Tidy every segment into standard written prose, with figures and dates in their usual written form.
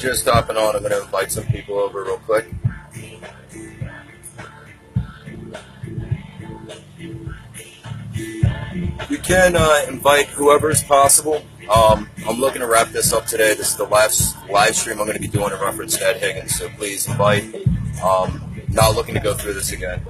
just hopping on. I'm going to invite some people over real quick. You can invite whoever is possible. I'm looking to wrap this up today. This is the last live stream I'm going to be doing in reference to Ed Higgins, so please invite. Not looking to go through this again.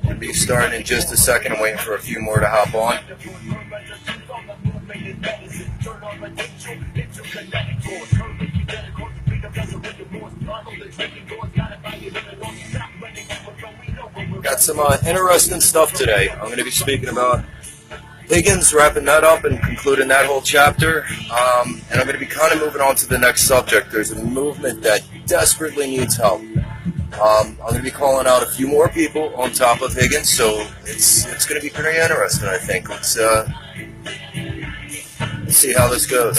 We'll be starting in just a second. I'm waiting for a few more to hop on. Got some interesting stuff today. I'm going to be speaking about Higgins, wrapping that up and concluding that whole chapter. And I'm going to be kind of moving on to the next subject. There's a movement that desperately needs help. I'm going to be calling out a few more people on top of Higgins, so it's going to be pretty interesting, I think. Let's see how this goes.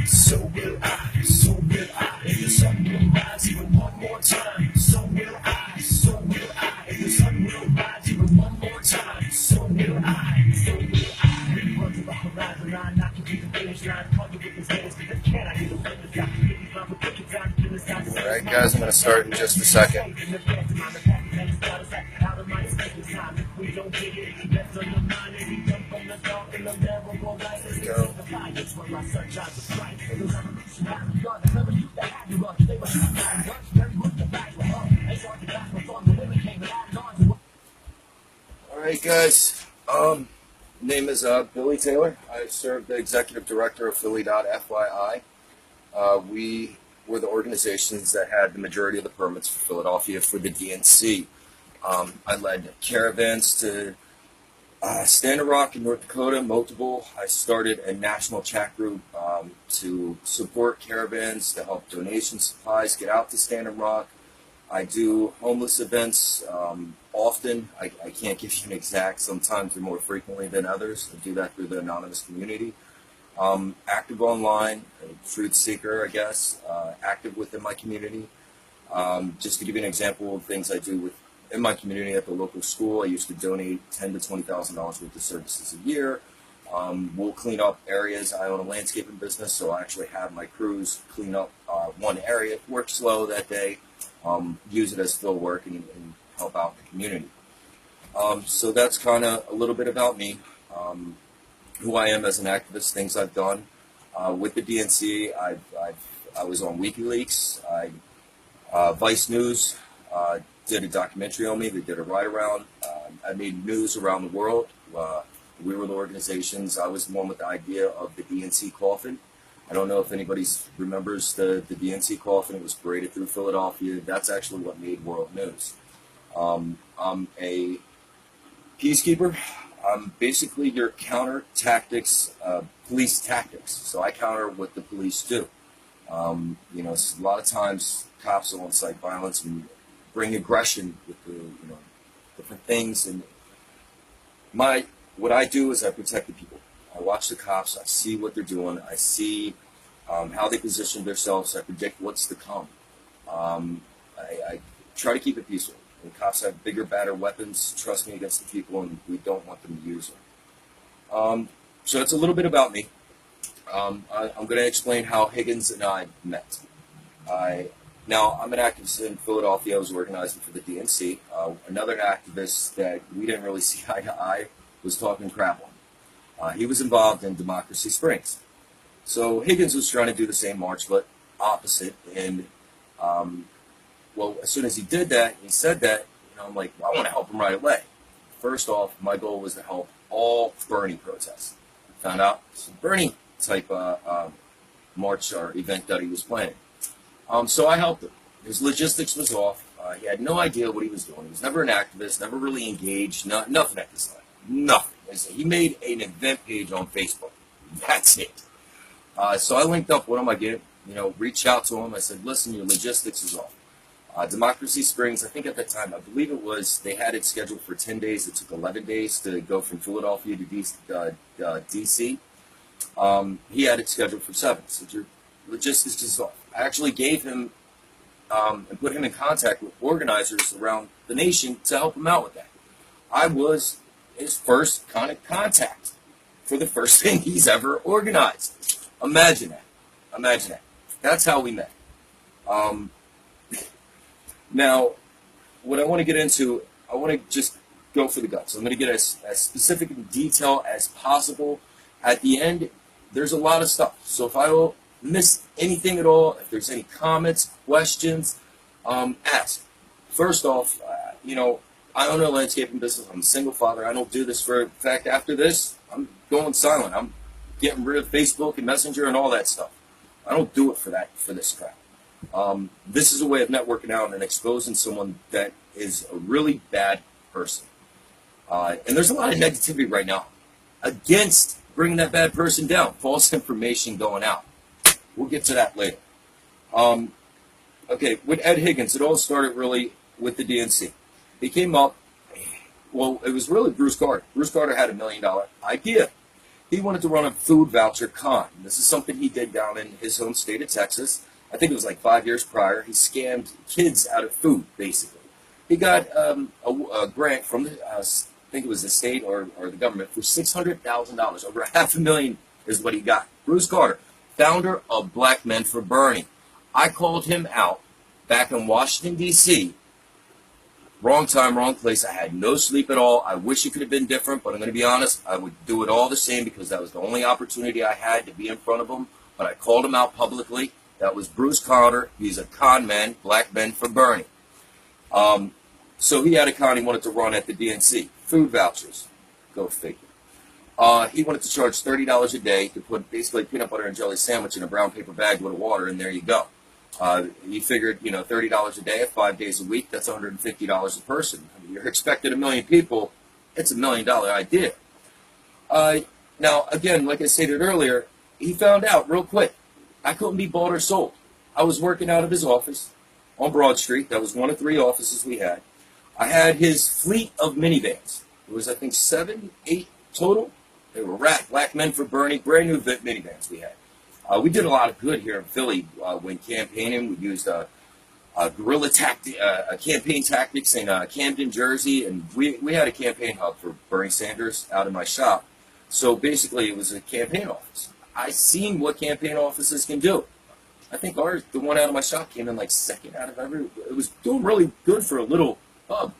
So will I, so will I, if the sun will rise even one more time. So will I, so will I, if the sun will rise even one more time. So will I, so will I. Run to the horizon line, not to be the finish line. Cover with his hands, but can I get a finish line? Alright guys, I'm going to start in just a second. There we go. Alright guys, name is Billy Taylor. I serve the executive director of Philly.FYI. We were the organizations that had the majority of the permits for Philadelphia for the DNC. I led caravans to Standing Rock in North Dakota, multiple. I started a national chat group to support caravans, to help donation supplies get out to Standing Rock. I do homeless events often. I can't give you an exact, sometimes they're more frequently than others. I do that through the anonymous community. Active online, a truth seeker, I guess, active within my community. Just to give you an example of things I do in my community at the local school, I used to donate $10,000 to $20,000 worth of services a year. We'll clean up areas. I own a landscaping business, so I actually have my crews clean up one area, work slow that day, use it as fill work and help out the community. So that's kind of a little bit about me, who I am as an activist, things I've done. With the DNC, I was on WikiLeaks, Vice News, did a documentary on me. They did a ride-around. I made news around the world. We were the organizations. I was the one with the idea of the DNC coffin. I don't know if anybody remembers the DNC coffin. It was paraded through Philadelphia. That's actually what made world news. I'm a peacekeeper. I'm basically your counter tactics, police tactics. So I counter what the police do. A lot of times cops will incite violence and bring aggression with the different things, and what I do is I protect the people. I watch the cops. I see what they're doing. I see how they position themselves. I predict what's to come. I try to keep it peaceful. When cops have bigger, badder weapons, trust me, against the people, and we don't want them to use them. So that's a little bit about me. I'm going to explain how Higgins and I met. Now, I'm an activist in Philadelphia. I was organizing for the DNC. Another activist that we didn't really see eye to eye was talking crap on. He was involved in Democracy Springs. So Higgins was trying to do the same march, but opposite. And, as soon as he did that, he said that, I'm like, well, I want to help him right away. First off, my goal was to help all Bernie protests. Found out some Bernie type march or event that he was planning. So I helped him. His logistics was off. He had no idea what he was doing. He was never an activist, never really engaged, nothing at this time. Nothing. He made an event page on Facebook. That's it. So I linked up with him. I reached out to him. I said, listen, your logistics is off. Democracy Springs, I think at that time, I believe it was, they had it scheduled for 10 days. It took 11 days to go from Philadelphia to D.C. He had it scheduled for 7. So your logistics is off. I actually gave him and put him in contact with organizers around the nation to help him out with that. I was his first kind of contact for the first thing he's ever organized. Imagine that. Imagine that. That's how we met. Now, what I want to get into, I want to just go for the guts. I'm going to get as specific in detail as possible. At the end, there's a lot of stuff. So if I will miss anything at all, if there's any comments, questions, ask. First off, I own a landscaping business. I'm a single father. I don't do this for a fact. After this, I'm going silent. I'm getting rid of Facebook and Messenger and all that stuff. I don't do it for this crap. This is a way of networking out and exposing someone that is a really bad person. And there's a lot of negativity right now against bringing that bad person down. False information going out. We'll get to that later. Okay, with Ed Higgins, it all started really with the DNC. He came up, well, it was really Bruce Carter. Bruce Carter had $1 million idea. He wanted to run a food voucher con. This is something he did down in his home state of Texas. I think it was like 5 years prior. He scammed kids out of food, basically. He got a grant from the, I think it was the state or the government for $600,000. Over $500,000 is what he got. Bruce Carter, founder of Black Men for Bernie. I called him out back in Washington, D.C. Wrong time, wrong place. I had no sleep at all. I wish it could have been different, but I'm going to be honest. I would do it all the same because that was the only opportunity I had to be in front of him. But I called him out publicly. That was Bruce Carter. He's a con man, Black Men for Bernie. So he had a con he wanted to run at the DNC. Food vouchers. Go figure. He wanted to charge $30 a day to put basically peanut butter and jelly sandwich in a brown paper bag with water, and there you go. He figured, $30 a day at 5 days a week, that's $150 a person. I mean, you're expecting 1 million people. It's $1 million idea. Now, again, like I stated earlier, he found out real quick. I couldn't be bought or sold. I was working out of his office on Broad Street. That was one of 3 offices we had. I had his fleet of minivans. It was, I think, 7, 8 total. They were Black Men for Bernie, brand new minivans we had. We did a lot of good here in Philly when campaigning. We used guerrilla campaign tactics in Camden, Jersey, and we had a campaign hub for Bernie Sanders out in my shop. So basically, it was a campaign office. I seen what campaign offices can do. I think the one out of my shop came in like second out of every. It was doing really good for a little hub.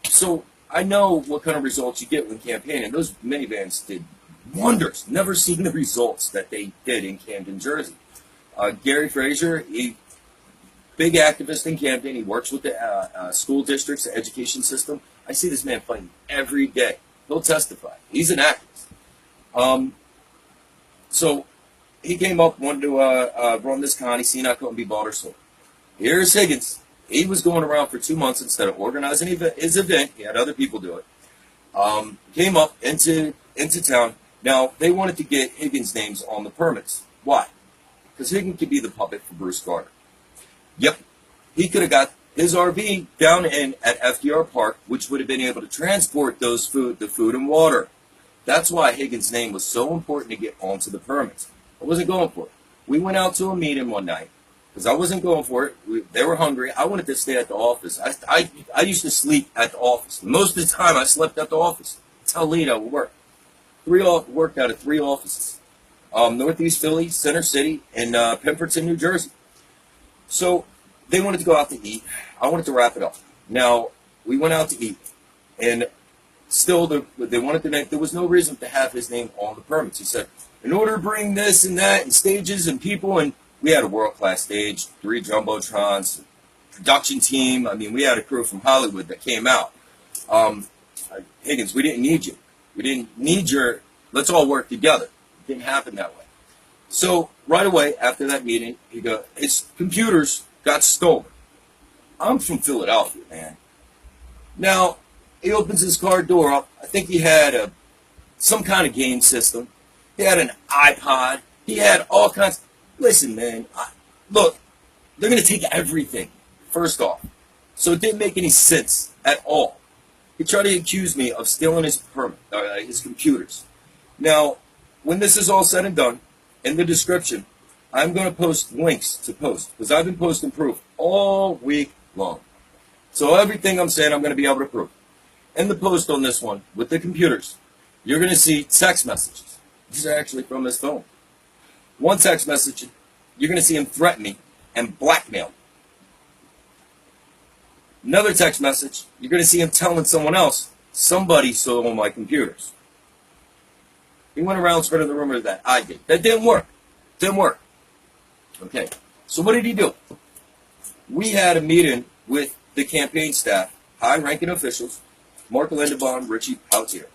So I know what kind of results you get when campaigning. Those minivans did wonders. Never seen the results that they did in Camden, Jersey. Gary Frazier, big activist in Camden. He works with the school districts, the education system. I see this man fighting every day. He'll testify. He's an activist. So he came up, wanted to run this con. He seen I couldn't be bought or sold. Here's Higgins. He was going around for 2 months instead of organizing his event. He had other people do it. Came up into town. Now, they wanted to get Higgins' names on the permits. Why? Because Higgins could be the puppet for Bruce Carter. Yep. He could have got his RV down in at FDR Park, which would have been able to transport the food and water. That's why Higgins' name was so important to get onto the permits. I wasn't going for it. We went out to a meeting one night because I wasn't going for it. They were hungry. I wanted to stay at the office. I used to sleep at the office. Most of the time, I slept at the office. That's how late I would work. Worked out of 3 offices. Northeast Philly, Center City, and Pemberton, New Jersey. So they wanted to go out to eat. I wanted to wrap it up. Now, we went out to eat, and still they wanted to make, there was no reason to have his name on the permits. He said, in order to bring this and that and stages and people, and we had a world-class stage, 3 Jumbotrons, production team. I mean, we had a crew from Hollywood that came out. Higgins, we didn't need you. We didn't need let's all work together. It didn't happen that way. So right away after that meeting, his computers got stolen. I'm from Philadelphia, man. Now, he opens his car door up. I think he had some kind of game system. He had an iPod. He had all kinds. Listen, man, look, They're going to take everything, first off. So it didn't make any sense at all. He tried to accuse me of stealing his computers. Now, when this is all said and done, in the description, I'm going to post links to post, because I've been posting proof all week long. So everything I'm saying, I'm going to be able to prove. In the post on this one, with the computers, you're going to see text messages. These are actually from his phone. One text message, you're going to see him threaten me and blackmail me. Another text message, you're going to see him telling someone else, somebody stole my computers. He went around spreading the rumor that I did. That didn't work. Didn't work. Okay. So what did he do? We had a meeting with the campaign staff, high-ranking officials, Mark Lindenbaum, Richie Pautier,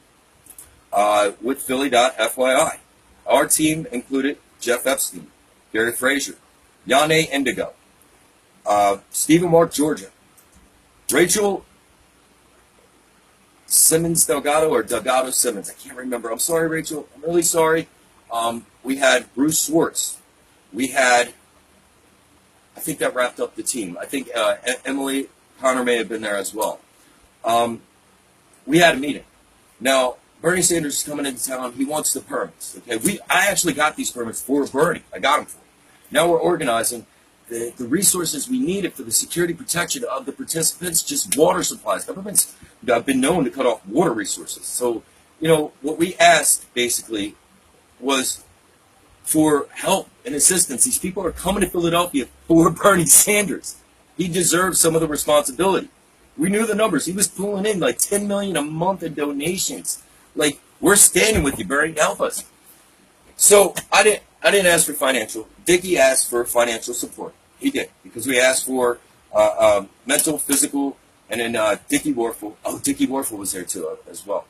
with Philly.FYI. Our team included Jeff Epstein, Gary Frazier, Yane Indigo, Stephen Mark Georgia, Rachel Simmons Delgado or Delgado Simmons. I can't remember. I'm sorry, Rachel. I'm really sorry. We had Bruce Swartz. We had, I think that wrapped up the team. I think Emily Connor may have been there as well. We had a meeting. Now, Bernie Sanders is coming into town. He wants the permits. Okay, I actually got these permits for Bernie. I got them for him. Now we're organizing the resources we needed for the security protection of the participants, just water supplies. Governments have been known to cut off water resources. So, what we asked basically was for help and assistance. These people are coming to Philadelphia for Bernie Sanders. He deserves some of the responsibility. We knew the numbers. He was pulling in like $10 million a month in donations. Like, we're standing with you, Bernie. Help us. So I didn't ask for financial. Dickie asked for financial support. He did, because we asked for mental, physical, and then Dickie Warfel. Oh, Dickie Warfel was there too as well.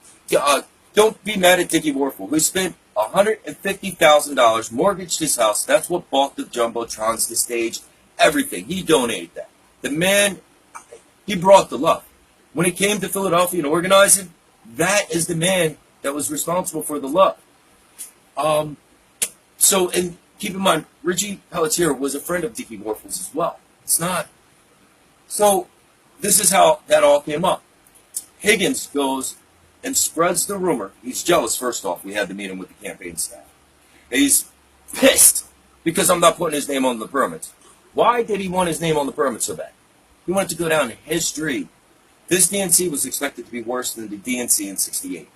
Don't be mad at Dickie Warfel, who spent $150,000, mortgaged his house. That's what bought the jumbotrons, the stage, everything. He donated that. The man, he brought the love. When it came to Philadelphia and organizing, that is the man that was responsible for the love. So, and keep in mind, Richie Pelletier was a friend of Dickie Warfel's as well. It's not. So, this is how that all came up. Higgins goes and spreads the rumor. He's jealous, first off. We had the meeting with the campaign staff. He's pissed because I'm not putting his name on the permits. Why did he want his name on the permit so bad? He wanted to go down in history. This DNC was expected to be worse than the DNC in '68.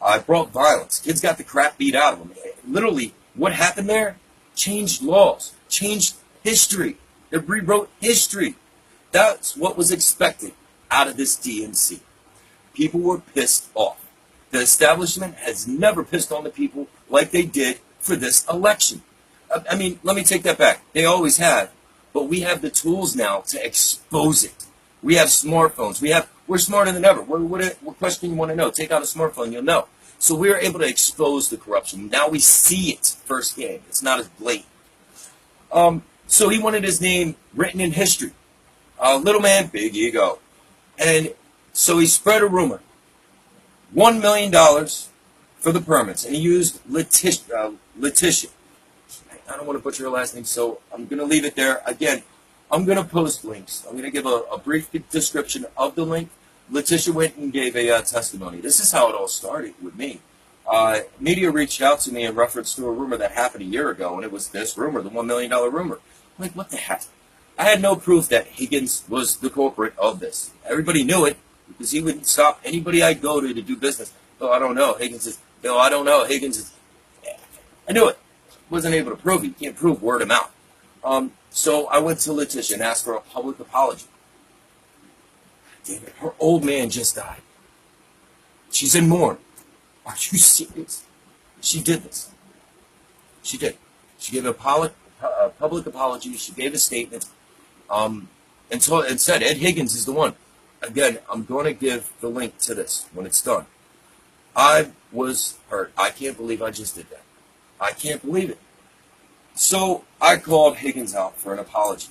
It brought violence. Kids got the crap beat out of them. Literally, what happened there? Changed laws, changed history. It rewrote history. That's what was expected out of this DNC. People were pissed off. The establishment has never pissed on the people like they did for this election. I mean, let me take that back. They always have. But we have the tools now to expose it. We have smartphones. We're smarter than ever. What question you want to know? Take out a smartphone, you'll know. So we're able to expose the corruption. Now we see it firsthand. It's not as blatant. So he wanted his name written in history. Little man, big ego. And so he spread a rumor. $1 million for the permits. And he used Letitia. I don't want to butcher her last name, so I'm going to leave it there. Again, I'm going to post links. I'm going to give a brief description of the link. Letitia went and gave a testimony. This is how it all started with me. Media reached out to me in reference to a rumor that happened a year ago, and it was this rumor, the $1 million rumor. I'm like, what the heck? I had no proof that Higgins was the culprit of this. Everybody knew it, because he wouldn't stop anybody I go to do business. Oh, I don't know. Higgins is, no, I don't know. Higgins is, I knew it. Wasn't able to prove it. You can't prove word of mouth. So I went to Letitia and asked for a public apology. Damn it, her old man just died. She's in mourning. Are you serious? She did this. She did. She gave a public apology. She gave a statement. And said Ed Higgins is the one. Again, I'm going to give the link to this when it's done. I was hurt. I can't believe I just did that. I can't believe it. So I called Higgins out for an apology.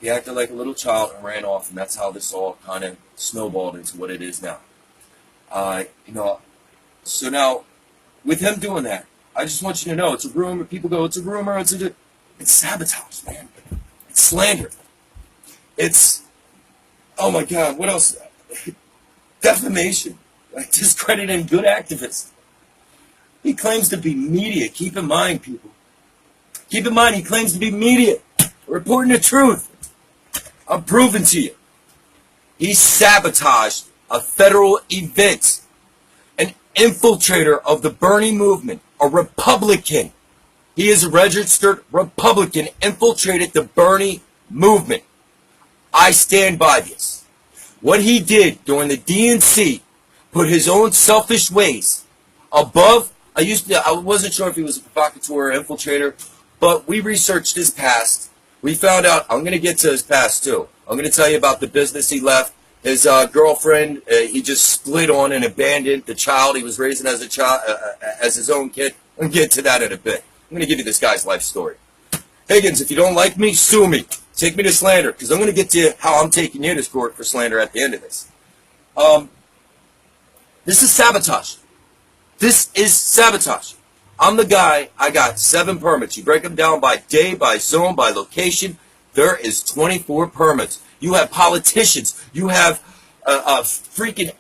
He acted like a little child and ran off, and that's how this all kind of snowballed into what it is now. So now, with him doing that, I just want you to know, it's a rumor. People go, it's a rumor. It's sabotage, man. It's slander. It's, oh my God, what else? Defamation. Like discrediting good activists. He claims to be media. Keep in mind, people. Keep in mind, he claims to be media. Reporting the truth. I'm proving to you. He sabotaged a federal event. An infiltrator of the Bernie movement. A Republican. He is a registered Republican. Infiltrated the Bernie movement. I stand by this. What he did during the DNC put his own selfish ways above. I wasn't sure if he was a provocateur or infiltrator, but we researched his past. We found out, I'm going to get to his past too. I'm going to tell you about the business he left. His girlfriend, he just split on and abandoned the child he was raising as a child, as his own kid. I'm going to get to that in a bit. I'm going to give you this guy's life story. Higgins, if you don't like me, sue me. Take me to slander, because I'm going to get to how I'm taking you to court for slander at the end of this. This is sabotage. This is sabotage. I'm the guy, I got 7 permits. You break them down by day, by zone, by location. There is 24 permits. You have politicians. You have freaking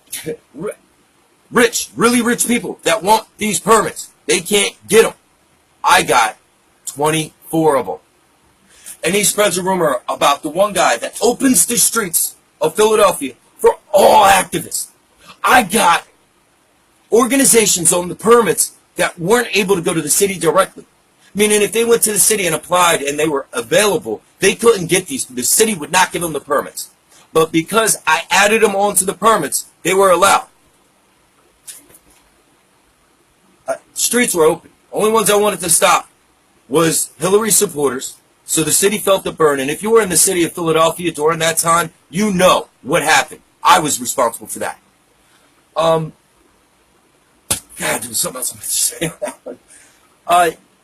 really rich people that want these permits. They can't get them. I got 24 of them. And he spreads a rumor about the one guy that opens the streets of Philadelphia for all activists. I got organizations on the permits that weren't able to go to the city directly. Meaning if they went to the city and applied and they were available, they couldn't get these. The city would not give them the permits. But because I added them onto the permits, they were allowed. Streets were open. Only ones I wanted to stop was Hillary supporters. So the city felt the burn. And if you were in the city of Philadelphia during that time, you know what happened. I was responsible for that. God, there was something else I meant to say on that one.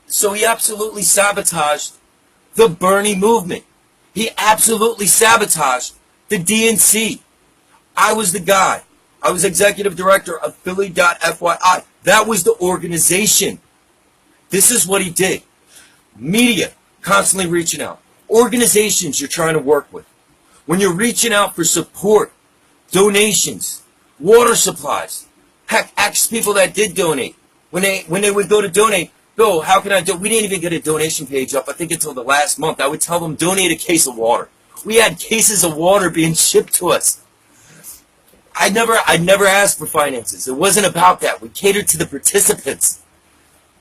So he absolutely sabotaged the Bernie movement. He absolutely sabotaged the DNC. I was the guy. I was executive director of Philly.FYI. That was the organization. This is what he did. Media, constantly reaching out. Organizations you're trying to work with. When you're reaching out for support, donations, water supplies. Heck, ask people that did donate. When they would go to donate, Bill, how can I do? We didn't even get a donation page up, I think, until the last month. I would tell them, donate a case of water. We had cases of water being shipped to us. I never asked for finances. It wasn't about that. We catered to the participants.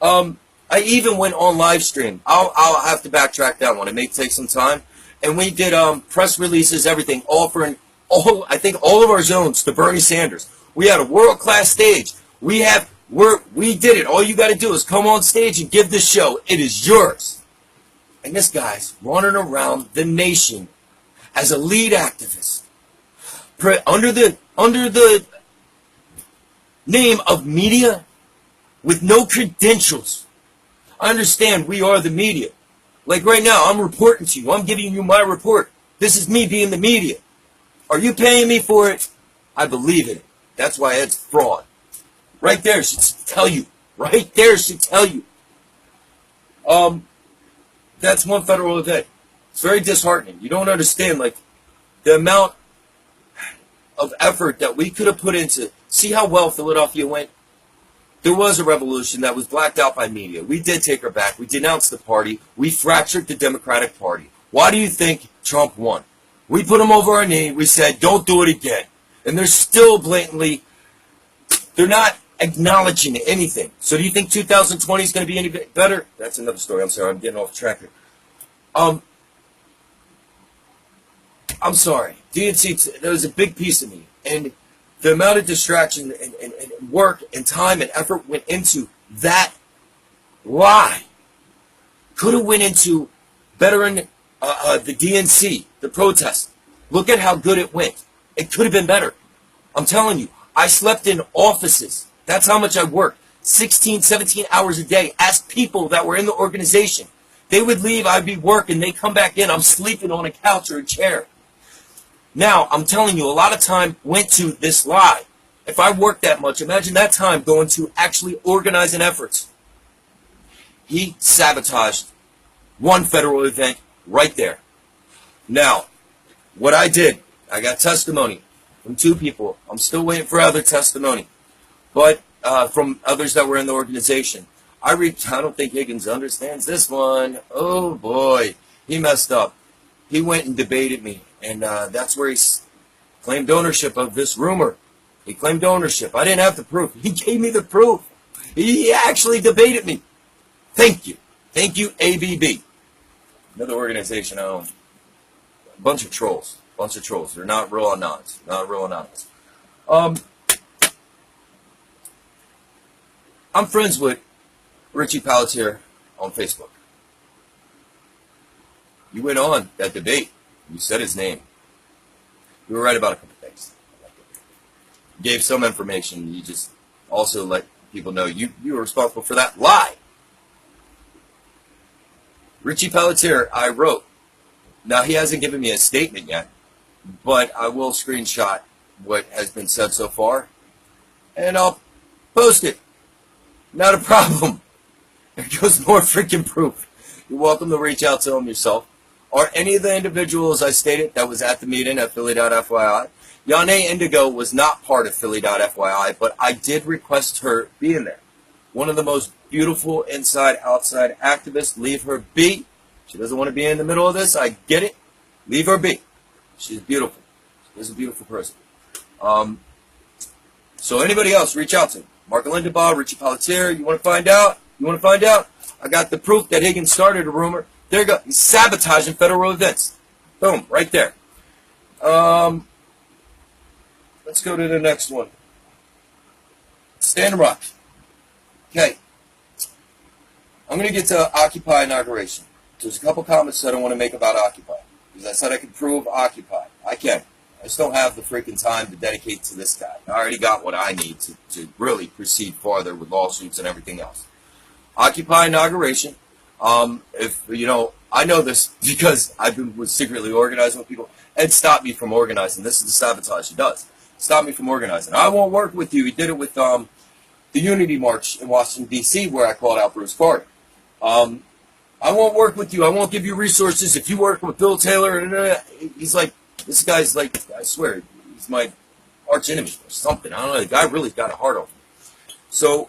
I even went on live stream. I'll have to backtrack that one. It may take some time. And we did press releases, everything, offering I think all of our zones to Bernie Sanders. We had a world-class stage. We did it. All you got to do is come on stage and give the show. It is yours. And this guy's running around the nation as a lead activist under the name of media with no credentials. I understand we are the media. Like right now, I'm reporting to you. I'm giving you my report. This is me being the media. Are you paying me for it? I believe in it. That's why it's fraud. Right there should tell you. Right there should tell you. That's one federal event. It's very disheartening. You don't understand, like, the amount of effort that we could have put into. See how well Philadelphia went? There was a revolution that was blacked out by media. We did take her back. We denounced the party. We fractured the Democratic Party. Why do you think Trump won? We put him over our knee. We said, don't do it again. And they're still blatantly, they're not acknowledging anything. So do you think 2020 is going to be any better? That's another story. I'm sorry. I'm getting off track here. I'm sorry. DNC, there was a big piece of me. And the amount of distraction and work and time and effort went into that lie could have went into bettering the DNC, the protest. Look at how good it went. It could have been better. I'm telling you, I slept in offices. That's how much I worked. 16, 17 hours a day. Ask people that were in the organization. They would leave, I'd be working, they come back in, I'm sleeping on a couch or a chair. Now, I'm telling you, a lot of time went to this lie. If I worked that much, imagine that time going to actually organizing efforts. He sabotaged one federal event right there. Now, what I did, I got testimony from 2 people. I'm still waiting for other testimony, but from others that were in the organization. I don't think Higgins understands this one. Oh boy, he messed up. He went and debated me, and that's where he claimed ownership of this rumor. He claimed ownership. I didn't have the proof. He gave me the proof. He actually debated me. Thank you. Thank you, ABB. Another organization I own. A bunch of trolls. They're not real anonymous. I'm friends with Richie Pelletier on Facebook. You went on that debate. You said his name. You were right about a couple things. You gave some information. You just also let people know you were responsible for that lie. Richie Pelletier, I wrote. Now, he hasn't given me a statement yet, but I will screenshot what has been said so far, and I'll post it. Not a problem. There goes more freaking proof. You're welcome to reach out to him yourself. Or any of the individuals I stated that was at the meeting at Philly.FYI. Yane Indigo was not part of Philly.FYI, but I did request her be in there. One of the most beautiful inside-outside activists. Leave her be. She doesn't want to be in the middle of this. I get it. Leave her be. She's beautiful. She's a beautiful person. So anybody else, reach out to me. Mark Lindenbaugh, Richie Pelletier. You want to find out? I got the proof that Higgins started a rumor. There you go. He's sabotaging federal events. Boom, right there. Let's go to the next one. Stand Rock. Okay. I'm going to get to Occupy inauguration. There's a couple comments that I want to make about Occupy. Because I said I could prove Occupy. I can. I just don't have the freaking time to dedicate to this guy. I already got what I need to really proceed farther with lawsuits and everything else. Occupy inauguration. I know this because was secretly organizing with people. Ed stopped me from organizing. This is the sabotage he does. Stop me from organizing. I won't work with you. He did it with the Unity March in Washington, D.C., where I called out Bruce Carter. I won't work with you. I won't give you resources. If you work with Bill Taylor, he's like, this guy's like, I swear, he's my arch enemy or something. I don't know. The guy really got a heart on me. So,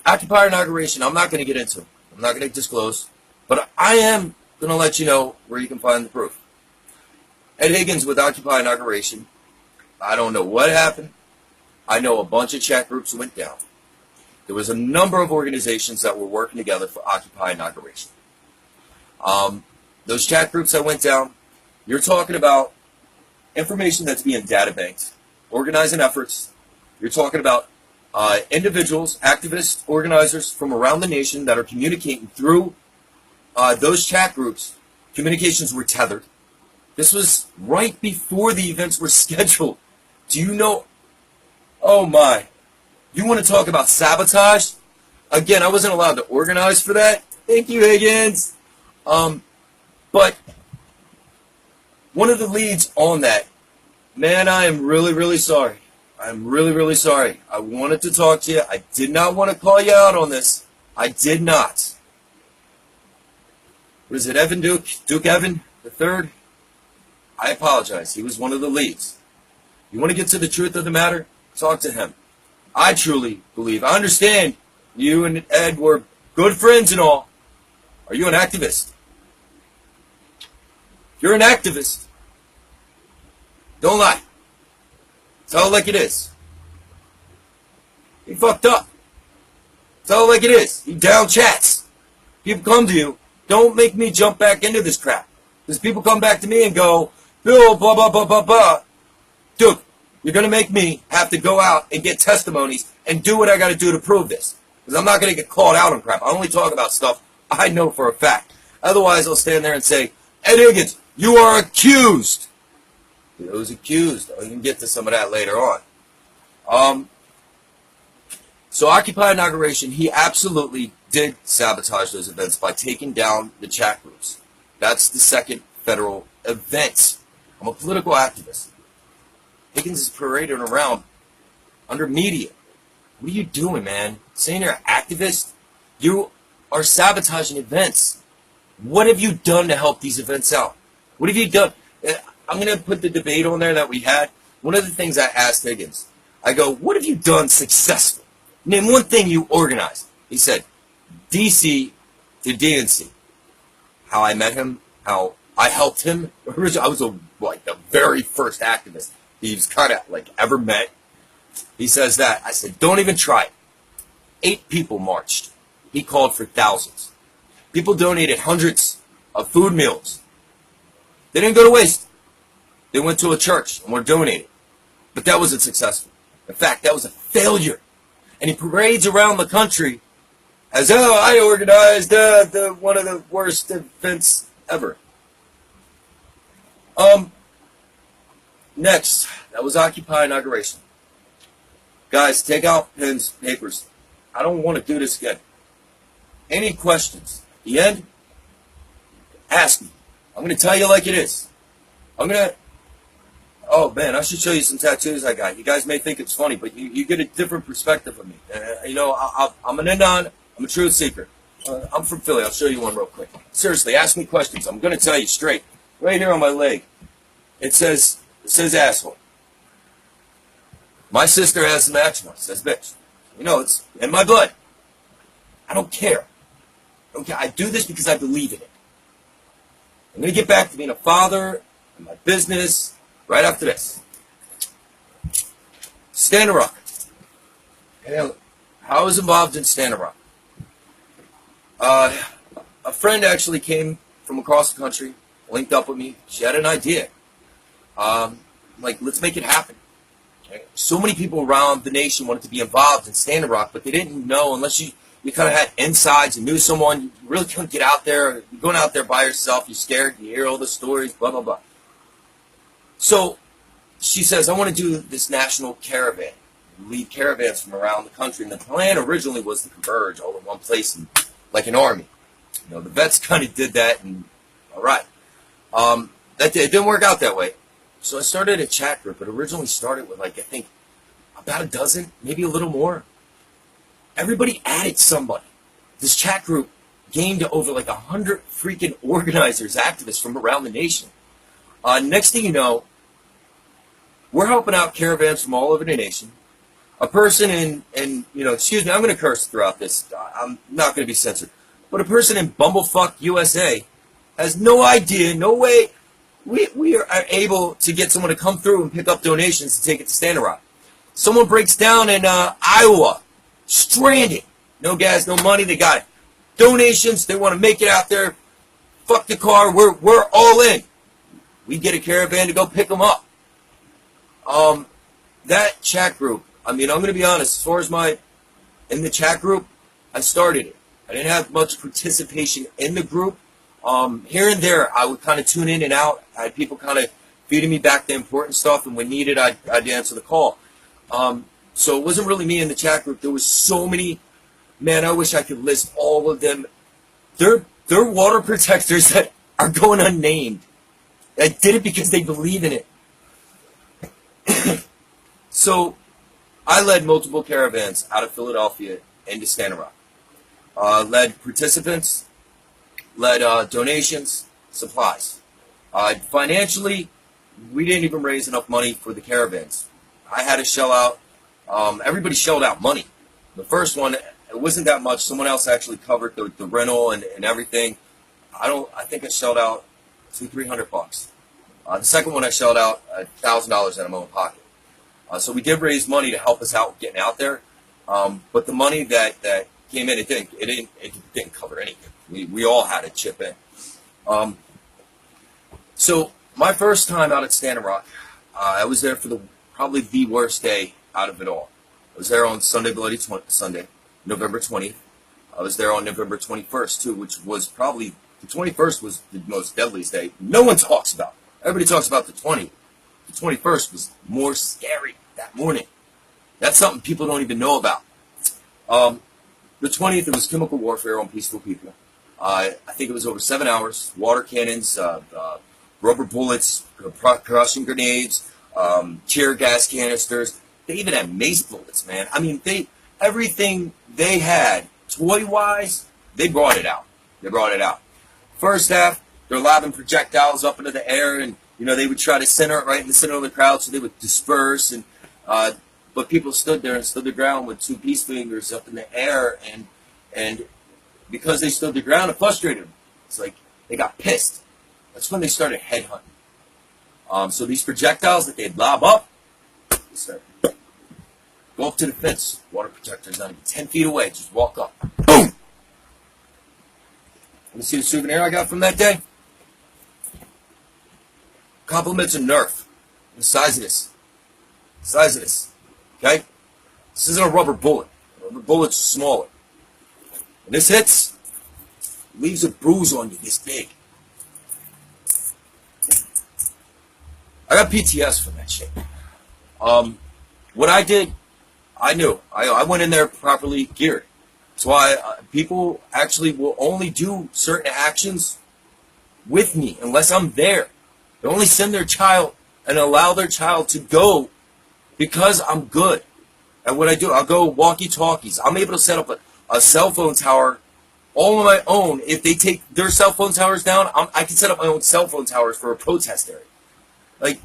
Occupy inauguration, I'm not going to get into it. I'm not going to disclose. But I am going to let you know where you can find the proof. Ed Higgins with Occupy inauguration. I don't know what happened. I know a bunch of chat groups went down. There was a number of organizations that were working together for Occupy inauguration. Those chat groups that went down, you're talking about information that's being data banked, organizing efforts. You're talking about individuals, activists, organizers from around the nation that are communicating through those chat groups. Communications were tethered. This was right before the events were scheduled. Do you know? Oh my. You want to talk about sabotage? Again, I wasn't allowed to organize for that. Thank you, Higgins. But one of the leads on that, man, I am really, really sorry. I'm really, really sorry. I wanted to talk to you. I did not want to call you out on this. I did not. Was it Evan Duke? Duke Evan the third? I apologize. He was one of the leads. You want to get to the truth of the matter? Talk to him. I truly believe. I understand you and Ed were good friends and all. Are you an activist? If you're an activist, don't lie. Tell it like it is. He fucked up. Tell it like it is. He down chats. People come to you. Don't make me jump back into this crap. Because people come back to me and go, Bill, blah, blah, blah, blah, blah. Dude, you're going to make me have to go out and get testimonies and do what I got to do to prove this. Because I'm not going to get called out on crap. I only talk about stuff I know for a fact. Otherwise, I'll stand there and say, Ed Higgins, you are accused. Who's accused? We can get to some of that later on. So Occupy inauguration, he absolutely did sabotage those events by taking down the chat groups. That's the second federal event. I'm a political activist. Higgins is parading around under media. What are you doing, man? Saying you're an activist? You are sabotaging events. What have you done to help these events out? What have you done? I'm going to put the debate on there that we had. One of the things I asked Higgins, I go, what have you done successful? Name one thing you organized. He said, DC to DNC. How I met him, how I helped him. I was like the very first activist he's kind of like ever met. He says that. I said, don't even try it. 8 people marched. He called for thousands. People donated hundreds of food meals. They didn't go to waste. They went to a church and were donated. But that wasn't successful. In fact, that was a failure. And he parades around the country as, oh, I organized one of the worst events ever. Next, that was Occupy inauguration. Guys, take out pens, papers. I don't want to do this again. Any questions? At the end, ask me. I'm going to tell you like it is. Oh man, I should show you some tattoos I got. You guys may think it's funny, but you get a different perspective of me. I'm an anon. I'm a truth seeker. I'm from Philly. I'll show you one real quick. Seriously, ask me questions. I'm going to tell you straight. Right here on my leg, it says asshole. My sister has some action on it. It says bitch. It's in my blood. I don't care. I do this because I believe in it. I'm going to get back to being a father and my business right after this. Standing Rock. How I was involved in Standing Rock. A friend actually came from across the country, linked up with me. She had an idea. Let's make it happen. Okay? So many people around the nation wanted to be involved in Standing Rock, but they didn't know unless you kind of had insides and knew someone. You really couldn't get out there. You're going out there by yourself. You're scared. You hear all the stories, blah, blah, blah. So she says, I want to do this national caravan. Lead caravans from around the country. And the plan originally was to converge all in one place like an army. The vets kind of did that, and all right. It didn't work out that way. So I started a chat group. It originally started with, I think, about a dozen, maybe a little more. Everybody added somebody. This chat group gained to over 100 freaking organizers, activists from around the nation. Next thing you know, we're helping out caravans from all over the nation. A person excuse me, I'm going to curse throughout this. I'm not going to be censored. But a person in Bumblefuck, USA has no idea, no way we are able to get someone to come through and pick up donations and take it to Standing Rock. Someone breaks down in Iowa, stranded. No gas, no money, they got it. Donations, they want to make it out there. Fuck the car, we're all in. We get a caravan to go pick them up. That chat group, I'm going to be honest, as far as in the chat group, I started it. I didn't have much participation in the group. Here and there, I would kind of tune in and out. I had people kind of feeding me back the important stuff, and when needed, I'd answer the call. So it wasn't really me in the chat group. There was so many, man, I wish I could list all of them. They're water protectors that are going unnamed. I did it because they believe in it. So I led multiple caravans out of Philadelphia into Standing Rock. Led participants, led donations, supplies. Financially, we didn't even raise enough money for the caravans. I had to shell out. Everybody shelled out money. The first one, it wasn't that much. Someone else actually covered the rental and everything. I think I shelled out $200-300. The second one I shelled out $1,000 out of my own pocket. So we did raise money to help us out getting out there. But the money that came in, it didn't cover anything. We all had to chip in. So my first time out at Standing Rock, I was there for probably the worst day out of it all. I was there on Sunday, November 20th. I was there on November 21st too, which was probably, the 21st was the most deadliest day. No one talks about. Everybody talks about the 20th. The 21st was more scary that morning. That's something people don't even know about. The 20th, it was chemical warfare on peaceful people. I think it was over 7 hours. Water cannons, rubber bullets, crushing grenades, tear gas canisters. They even had mace bullets, man. I mean, everything they had, toy-wise, they brought it out. First half, They're lobbing projectiles up into the air, and they would try to center it right in the center of the crowd, so they would disperse. And but people stood there and stood the ground with two peace fingers up in the air, and because they stood the ground, it frustrated them. It's like they got pissed. That's when they started headhunting. So these projectiles that they'd lob up, they start go up to the fence. Water projectors not even 10 feet away. Just walk up. Boom. Want to see the souvenir I got from that day? Compliments of Nerf. The size of this. The size of this. Okay? This isn't a rubber bullet. Rubber bullets are smaller. When this hits, it leaves a bruise on you this big. I got PTS from that shit. What I did, I knew. I went in there properly geared. That's why people actually will only do certain actions with me unless I'm there. They only send their child and allow their child to go because I'm good at what I do. I'll go walkie-talkies. I'm able to set up a cell phone tower all on my own. If they take their cell phone towers down, I can set up my own cell phone towers for a protest area. Like,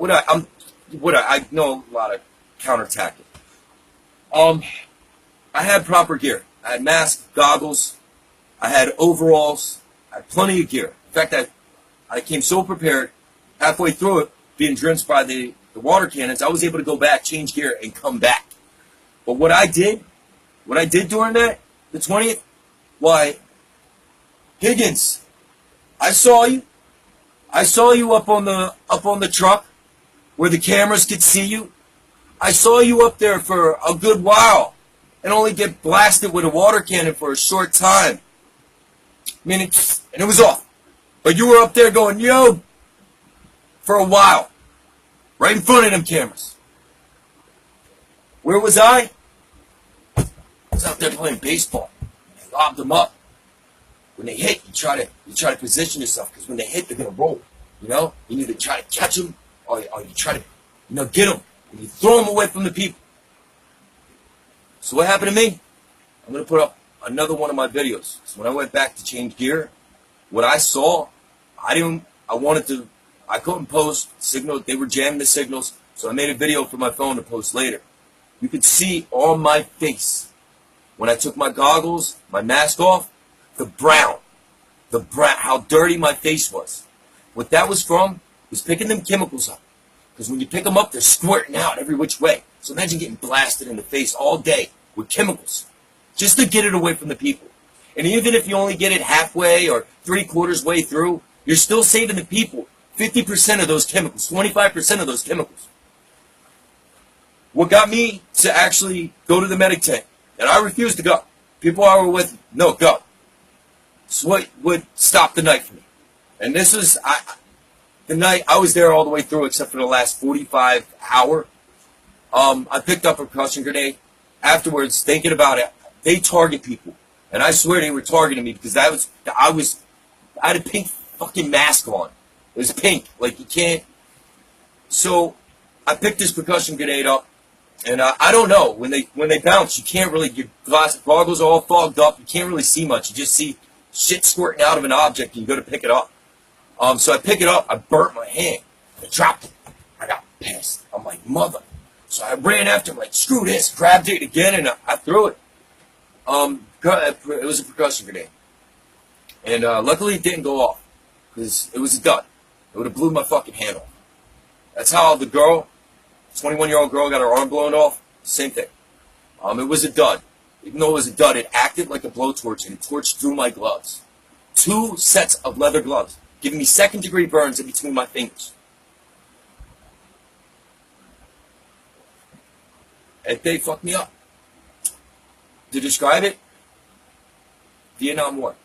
I know a lot of counter-tactic. I had proper gear. I had masks, goggles, I had overalls, I had plenty of gear. In fact, I came so prepared, halfway through it, being drenched by the water cannons, I was able to go back, change gear, and come back. But what I did during that, the 20th, why, Higgins, I saw you. I saw you up on the truck where the cameras could see you. I saw you up there for a good while and only get blasted with a water cannon for a short time. I mean, and it was off. But you were up there going, yo, for a while. Right in front of them cameras. Where was I? I was out there playing baseball. I lobbed them up. When they hit, you try to position yourself, because when they hit, they're gonna roll. You either try to catch them or you try to get them, and you throw them away from the people. So what happened to me? I'm gonna put up another one of my videos. So when I went back to change gear, what I saw, I couldn't post signal. They were jamming the signals, so I made a video for my phone to post later. You could see on my face when I took my goggles, my mask off, the brown, how dirty my face was. What that was from was picking them chemicals up. Because when you pick them up, they're squirting out every which way. So imagine getting blasted in the face all day with chemicals just to get it away from the people. And even if you only get it halfway or 3/4 way through, you're still saving the people 50% of those chemicals, 25% of those chemicals. What got me to actually go to the medic tent, and I refused to go. People I were with, no, go. So what would stop the night for me? And this is the night I was there all the way through, except for the last 45 hour. I picked up a percussion grenade. Afterwards, thinking about it, they target people, and I swear they were targeting me because I had a pink fucking mask on. It was pink, like you can't. So I picked this percussion grenade up, and I don't know, when they bounce, you can't really. Your goggles are all fogged up. You can't really see much. You just see shit squirting out of an object, and you go to pick it up. So I pick it up. I burnt my hand. I dropped it. I got pissed. I'm like, mother. So I ran after him, like, screw this. Grabbed it again, and I threw it. It was a percussion grenade. And luckily it didn't go off, because it was a dud. It would have blew my fucking hand off. That's how the girl, 21-year-old girl, got her arm blown off. Same thing. It was a dud. Even though it was a dud, it acted like a blowtorch, and it torched through my gloves. 2 sets of leather gloves, giving me second-degree burns in between my fingers. And they fucked me up. To describe it, Vietnam War.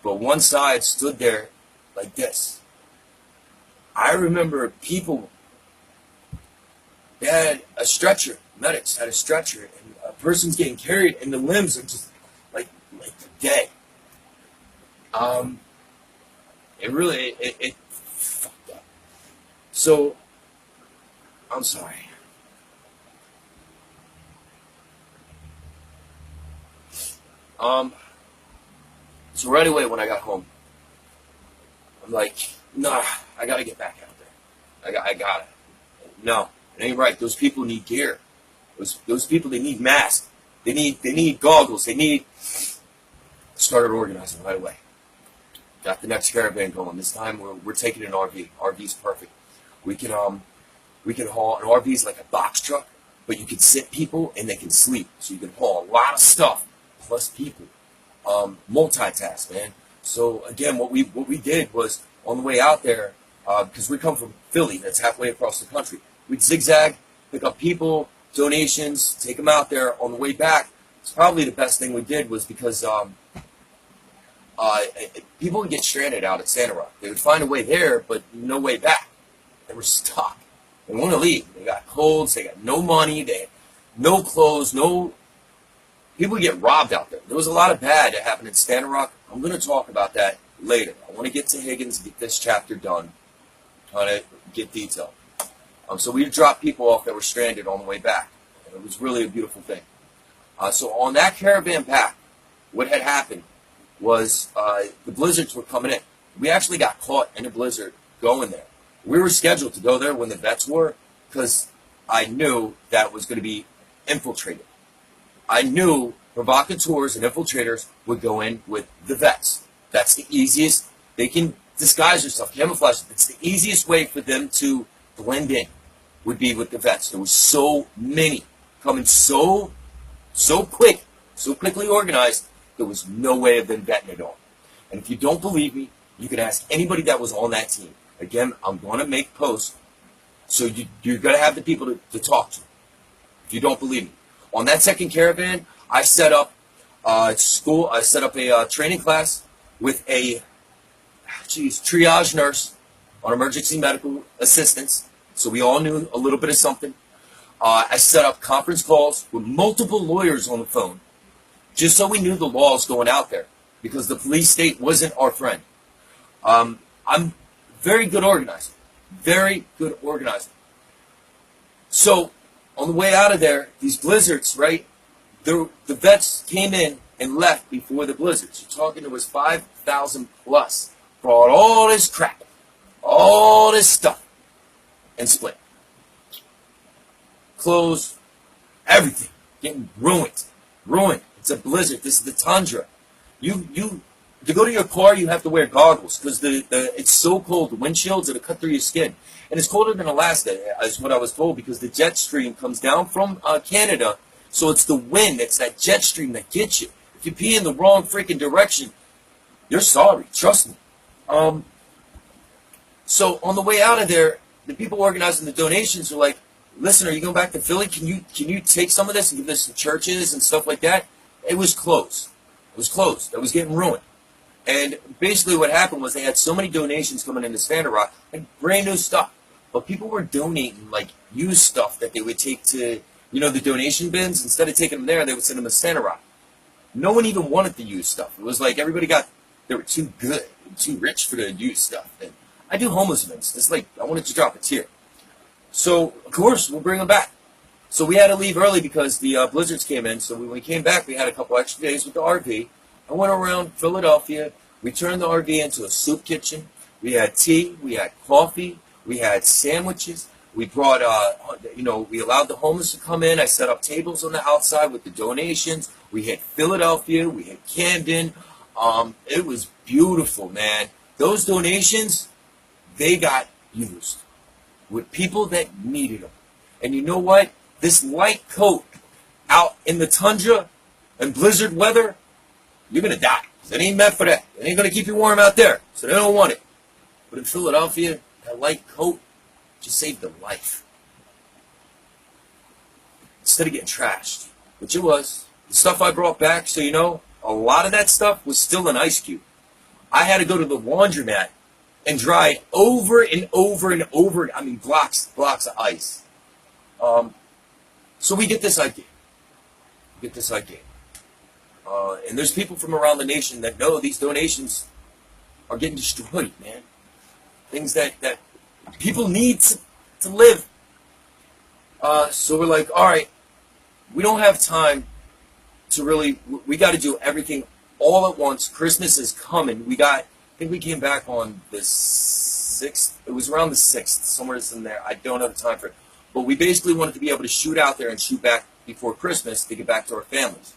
But one side stood there like this. I remember people, they had a stretcher, medics had a stretcher, and a person's getting carried, and the limbs are just like dead. It fucked up. So, I'm sorry. So right away when I got home, I'm like, nah, I gotta get back out there. I gotta. No, it ain't right. Those people need gear. Those people, they need masks. They need goggles. They need. Started organizing right away. Got the next caravan going. This time we're taking an RV. RV's perfect. We can haul. An RV's like a box truck, but you can sit people and they can sleep. So you can haul a lot of stuff plus people. Multitask, man. So again, what we did was on the way out there, because we come from Philly, that's halfway across the country. We'd zigzag, pick up people, donations, take them out there. On the way back, it's probably the best thing we did was because people would get stranded out at Santa Rock. They would find a way there, but no way back. They were stuck. They want to leave. They got colds. They got no money. They had no clothes. No. People get robbed out there. There was a lot of bad that happened in Santa Rock. I'm going to talk about that later. I want to get to Higgins, get this chapter done, kind of get detailed. So we dropped people off that were stranded on the way back. It was really a beautiful thing. So on that caravan pack, what had happened was the blizzards were coming in. We actually got caught in a blizzard going there. We were scheduled to go there when the vets were because I knew that was going to be infiltrated. I knew provocateurs and infiltrators would go in with the vets. That's the easiest. They can disguise themselves, camouflage. It's the easiest way for them to blend in would be with the vets. There was so many coming so quick, so quickly organized, there was no way of them vetting it all. And if you don't believe me, you can ask anybody that was on that team. Again, I'm going to make posts, so you're going to have the people to talk to if you don't believe me. On that second caravan, I set up school. I set up a training class with a triage nurse on emergency medical assistance, so we all knew a little bit of something. I set up conference calls with multiple lawyers on the phone, just so we knew the laws going out there, because the police state wasn't our friend. I'm very good organizer. Very good organizer. So, on the way out of there, these blizzards, right, the vets came in and left before the blizzards. You're talking there was 5,000 plus. Brought all this crap, all this stuff, and split. Clothes, everything, getting ruined. Ruined. It's a blizzard. This is the tundra. To go to your car, you have to wear goggles because it's so cold. The windshields it'll cut through your skin, and it's colder than Alaska, is what I was told, because the jet stream comes down from Canada. So it's the wind. It's that jet stream that gets you. If you pee in the wrong freaking direction, you're sorry. Trust me. So on the way out of there, the people organizing the donations are like, "Listen, are you going back to Philly? Can you take some of this and give this to churches and stuff like that?" It was closed. It was closed. It was getting ruined. And basically what happened was they had so many donations coming into Santa Rock, like brand new stuff. But people were donating like used stuff that they would take to, the donation bins. Instead of taking them there, they would send them to Santa Rock. No one even wanted the used stuff. It was like they were too good, too rich for the used stuff. And I do homeless events. It's like I wanted to drop a tear. So, of course, we'll bring them back. So we had to leave early because the blizzards came in. So when we came back, we had a couple extra days with the RV. I went around Philadelphia. We turned the RV into a soup kitchen. We had tea. We had coffee. We had sandwiches. We brought, we allowed the homeless to come in. I set up tables on the outside with the donations. We hit Philadelphia. We hit Camden. It was beautiful, man. Those donations, they got used with people that needed them. And you know what? This light coat out in the tundra and blizzard weather, you're going to die. It ain't meant for that. It ain't going to keep you warm out there. So they don't want it. But in Philadelphia, that light coat just saved their life. Instead of getting trashed, which it was. The stuff I brought back, so you know, a lot of that stuff was still an ice cube. I had to go to the laundromat and dry it over and over and over. I mean, blocks of ice. So we get this idea. And there's people from around the nation that know these donations are getting destroyed, man. Things that people need to live. So we're like, all right, we don't have time to really, we got to do everything all at once. Christmas is coming. We got think we came back on the 6th. It was around the 6th, somewhere in there. I don't have the time for it. But we basically wanted to be able to shoot out there and shoot back before Christmas to get back to our families.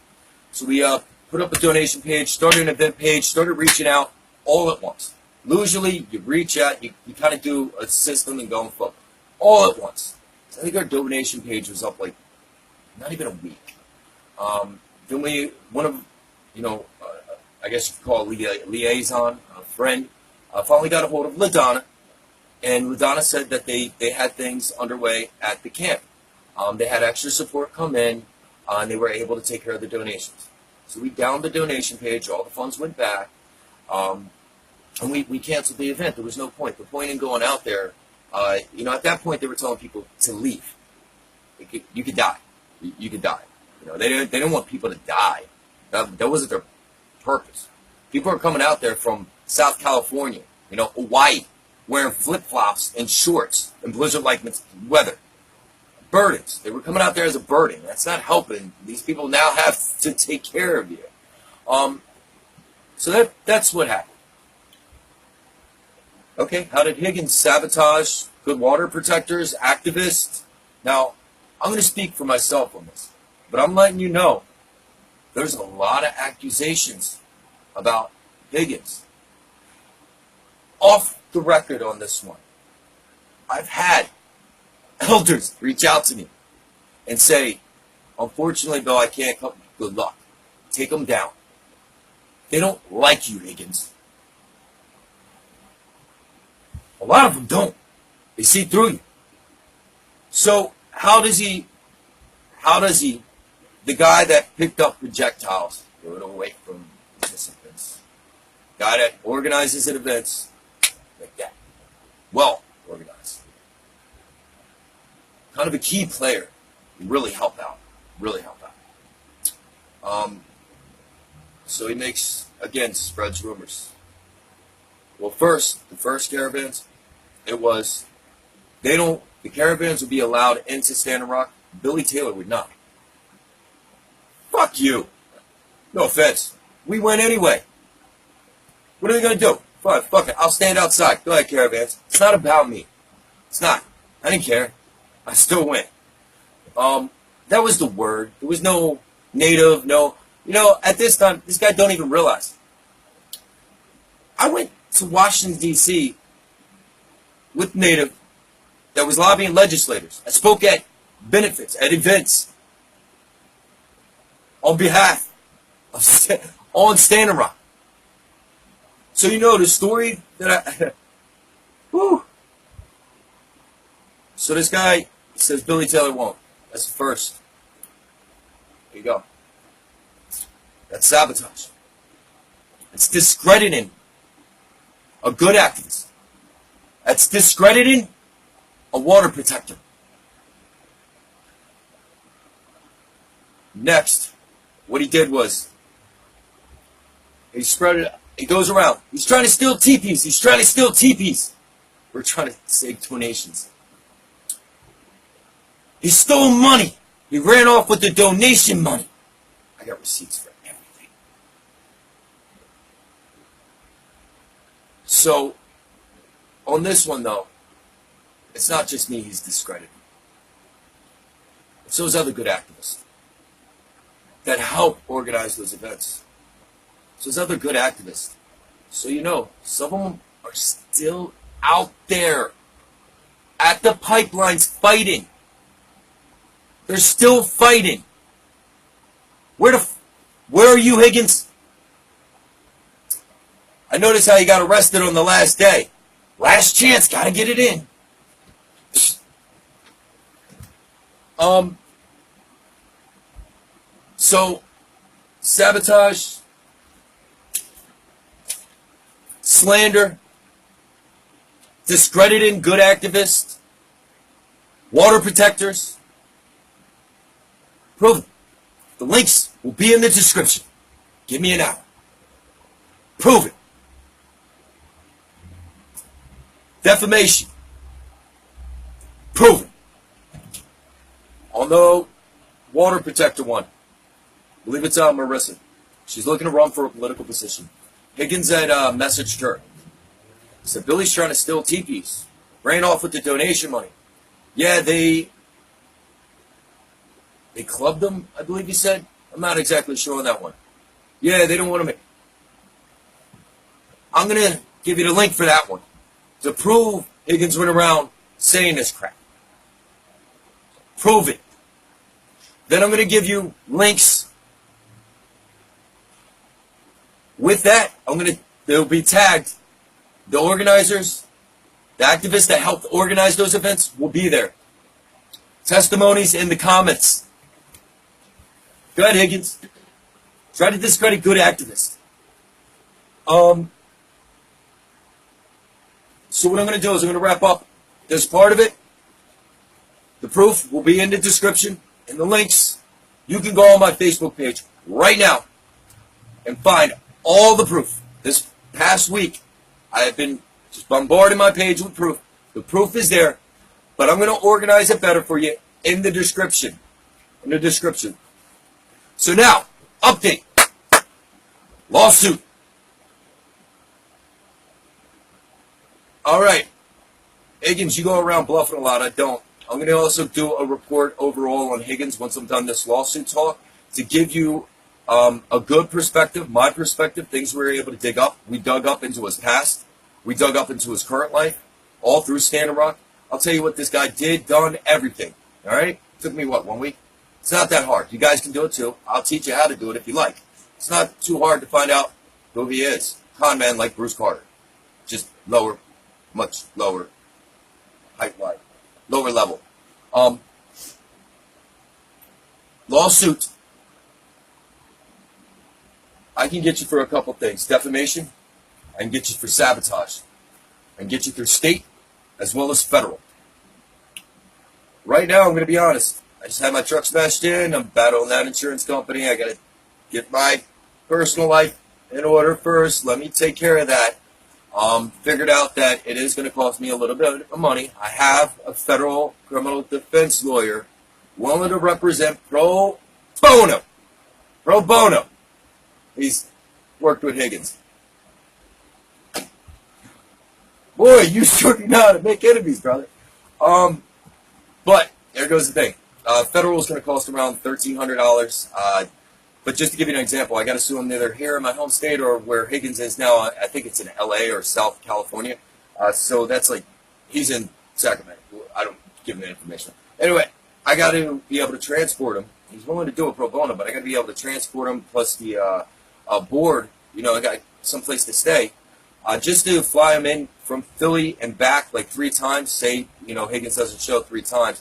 So we put up a donation page, started an event page, started reaching out all at once. Usually you reach out, you kind of do a system and go and flow. All at once. So I think our donation page was up like not even a week. Then I guess you could call it a liaison, a friend, finally got a hold of LaDonna, and LaDonna said that they had things underway at the camp. They had extra support come in, and they were able to take care of the donations. So we downed the donation page, all the funds went back, and we canceled the event. There was no point. The point in going out there, at that point they were telling people to leave. You could die. You could die. They didn't want people to die. That wasn't their purpose. People are coming out there from South California, Hawaii, wearing flip-flops and shorts in blizzard-like weather. Burdens. They were coming out there as a burden. That's not helping. These people now have to take care of you. So that's what happened. Okay, how did Higgins sabotage good water protectors, activists? Now, I'm going to speak for myself on this, but I'm letting you know there's a lot of accusations about Higgins. Off the record on this one, I've had elders reach out to me and say, unfortunately, Bill, I can't come. Good luck. Take them down. They don't like you, Higgins. A lot of them don't. They see through you. So how does he, the guy that picked up projectiles, threw it away from participants, guy that organizes at events, like that, well organized, kind of a key player, really help out. So he spreads rumors. Well, the first caravans, it was, the caravans would be allowed into Standing Rock. Billy Taylor would not. Fuck you. No offense. We went anyway. What are they going to do? Fine, fuck it. I'll stand outside. Go ahead, caravans. It's not about me. It's not. I didn't care. I still went. That was the word. There was no native, no... at this time, this guy don't even realize. I went to Washington, D.C. with native that was lobbying legislators. I spoke at benefits, at events, on behalf of on Standing Rock. So the story that whew. So this guy says Billy Taylor won't. That's the first. There you go. That's sabotage. It's discrediting a good activist. That's discrediting a water protector. Next, what he did was he spread it. He goes around. He's trying to steal teepees. We're trying to save donations. He stole money. He ran off with the donation money. I got receipts for everything. So, on this one though, it's not just me he's discrediting. It's those other good activists that help organize those events. So those other good activists. So some of them are still out there at the pipelines fighting. They're still fighting. Where are you, Higgins? I noticed how you got arrested on the last day. Last chance, gotta get it in. So, sabotage, slander, discrediting good activists, water protectors. Prove it. The links will be in the description. Give me an hour. Prove it. Defamation. Prove it. On the water protector one, I believe it's Marissa. She's looking to run for a political position. Higgins had messaged her So Billy's trying to steal teepees. Ran off with the donation money. Yeah, they clubbed him, I believe he said. I'm not exactly sure on that one. Yeah, they don't want to make... I'm going to give you the link for that one to prove Higgins went around saying this crap. Prove it. Then I'm going to give you links. With that, they'll be tagged. The organizers, the activists that helped organize those events will be there. Testimonies in the comments. Go ahead, Higgins. Try to discredit good activists. So what I'm going to do is I'm going to wrap up this part of it. The proof will be in the description and the links. You can go on my Facebook page right now and find all the proof. This past week, I have been just bombarding my page with proof. The proof is there, but I'm going to organize it better for you in the description. In the description. So now, update. Lawsuit. All right. Higgins, you go around bluffing a lot. I don't. I'm going to also do a report overall on Higgins once I'm done this lawsuit talk to give you a good perspective, my perspective, things we were able to dig up. We dug up into his past. We dug up into his current life, all through Standing Rock. I'll tell you what this guy did, done, everything. All right? Took me, 1 week? It's not that hard. You guys can do it too. I'll teach you how to do it if you like. It's not too hard to find out who he is. Con man like Bruce Carter. Just lower, much lower, height-wise, lower level. Lawsuit. I can get you for a couple things. Defamation. I can get you for sabotage. I can get you through state as well as federal. Right now, I'm going to be honest. I just had my truck smashed in. I'm battling that insurance company. I got to get my personal life in order first. Let me take care of that. Figured out that it is going to cost me a little bit of money. I have a federal criminal defense lawyer willing to represent pro bono. Pro bono. He's worked with Higgins. Boy, you sure know how to make enemies, brother. But there goes the thing. Federal is going to cost around $1,300. But just to give you an example, I got to sue him either here in my home state or where Higgins is now. I think it's in LA or South California. So that's like, he's in Sacramento. I don't give him that information. Anyway, I got to be able to transport him. He's willing to do a pro bono, but I got to be able to transport him plus the board. You know, I got someplace to stay. Just to fly him in from Philly and back like 3 times. Say, you know, Higgins doesn't show 3 times.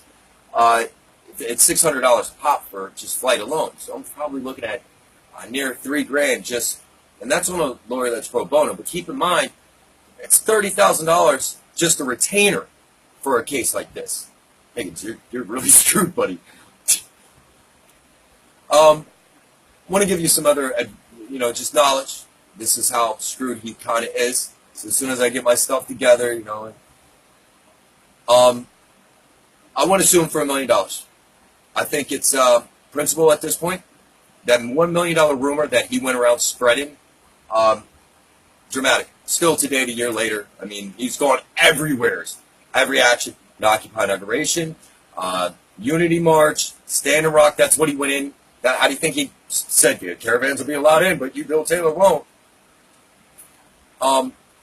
It's $600 a pop for just flight alone. So I'm probably looking at near $3,000 just, and that's on a lawyer that's pro bono. But keep in mind, it's $30,000 just a retainer for a case like this. Higgins, you're really screwed, buddy. Want to give you some other, you know, just knowledge. This is how screwed he kind of is. So as soon as I get my stuff together, you know, I want to sue him for $1 million. I think it's principle at this point. That $1 million rumor that he went around spreading, dramatic. Still today, a year later, I mean, he's gone everywhere. Every action, the Occupy inauguration, Unity March, Standing Rock, that's what he went in. How do you think he said, yeah, caravans will be allowed in, but you, Bill Taylor, won't?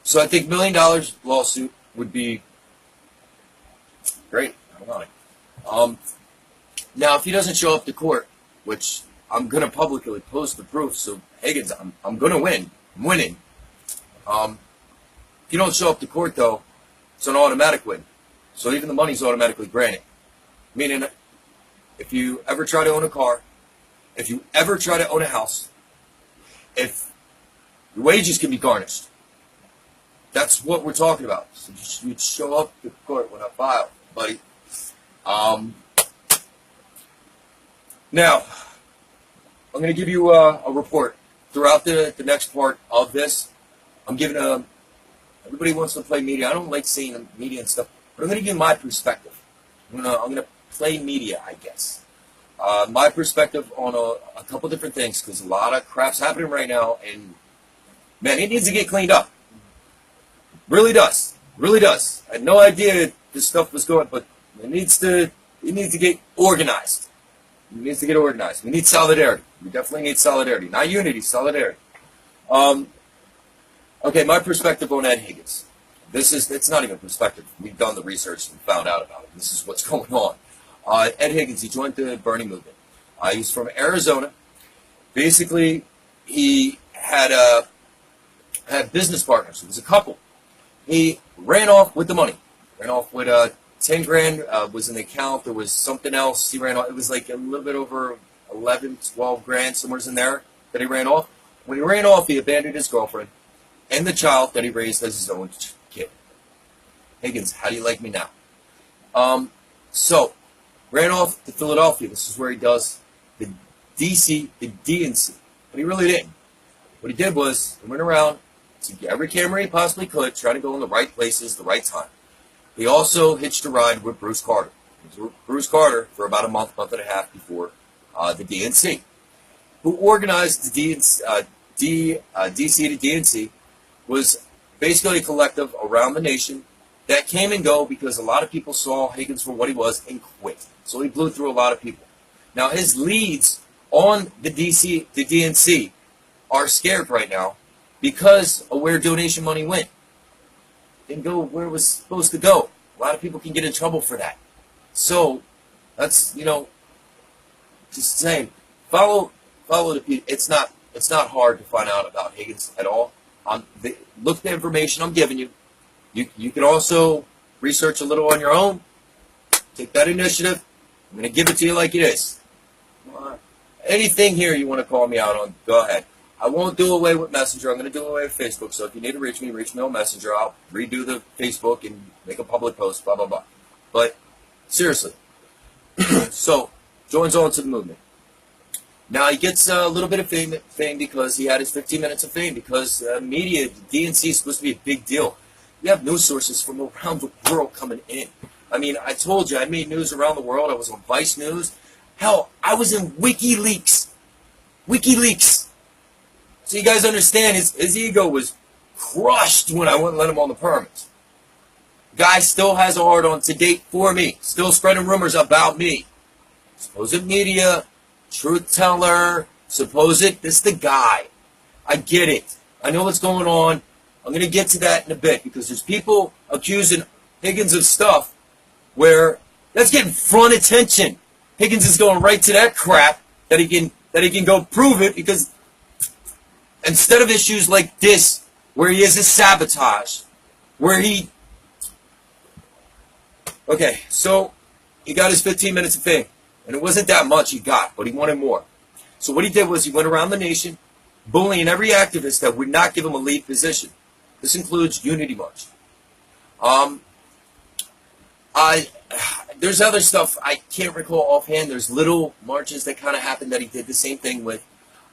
So I think $1 million lawsuit would be great. I don't know. Now, if he doesn't show up to court, which I'm going to publicly post the proof, so Higgins, I'm going to win. I'm winning. If you don't show up to court, though, it's an automatic win. So even the money's automatically granted. Meaning, if you ever try to own a car, if you ever try to own a house, if your wages can be garnished, that's what we're talking about. So you'd show up to court when I file, buddy. Now, I'm going to give you a report throughout the next part of this. I'm giving everybody wants to play media. I don't like seeing media and stuff, but I'm going to give my perspective. I'm going to play media, I guess. My perspective on a couple different things, because a lot of crap's happening right now, and man, it needs to get cleaned up. Really does. Really does. I had no idea this stuff was going, but it needs to get organized. It needs to get organized. We need solidarity. We definitely need solidarity. Not unity, solidarity. Okay, my perspective on Ed Higgins. It's not even perspective. We've done the research and found out about it. This is what's going on. Ed Higgins, he joined the Bernie movement. He's from Arizona. Basically, he had business partners. It was a couple. He ran off with the money. Ran off with 10 grand was in the account. There was something else. He ran off. It was like a little bit over 11, 12 grand, somewhere's in there that he ran off. When he ran off, he abandoned his girlfriend and the child that he raised as his own kid. Higgins, how do you like me now? So, ran off to Philadelphia. This is where he does the DNC. But he really didn't. What he did was, he went around to every camera he possibly could, trying to go in the right places, the right time. He also hitched a ride with Bruce Carter. He was with Bruce Carter for about a month and a half before the DNC. Who organized the DC to DNC was basically a collective around the nation that came and go because a lot of people saw Higgins for what he was and quit. So he blew through a lot of people. Now his leads on the DNC are scared right now because of where donation money went. Didn't go where it was supposed to go. A lot of people can get in trouble for that. So that's, just saying, follow the people. It's not hard to find out about Higgins at all. Look at the information I'm giving you. You can also research a little on your own. Take that initiative. I'm going to give it to you like it is. Anything here you want to call me out on, go ahead. I won't do away with Messenger. I'm going to do away with Facebook. So if you need to reach me on Messenger. I'll redo the Facebook and make a public post, blah, blah, blah. But seriously. So, joins on to the movement. Now, he gets a little bit of fame because he had his 15 minutes of fame because media, DNC is supposed to be a big deal. You have news sources from around the world coming in. I mean, I told you, I made news around the world. I was on Vice News. Hell, I was in WikiLeaks. WikiLeaks. So you guys understand, his ego was crushed when I wouldn't let him on the permits. Guy still has a hard on to date for me. Still spreading rumors about me. Supposed media, truth teller, supposed, this the guy. I get it. I know what's going on. I'm going to get to that in a bit because there's people accusing Higgins of stuff where that's getting front attention. Higgins is going right to that crap that he can go prove it because instead of issues like this where he is a sabotage, where he... Okay, so he got his 15 minutes of fame. And it wasn't that much he got, but he wanted more. So what he did was he went around the nation bullying every activist that would not give him a lead position. This includes Unity March. There's other stuff I can't recall offhand. There's little marches that kind of happened that he did the same thing with.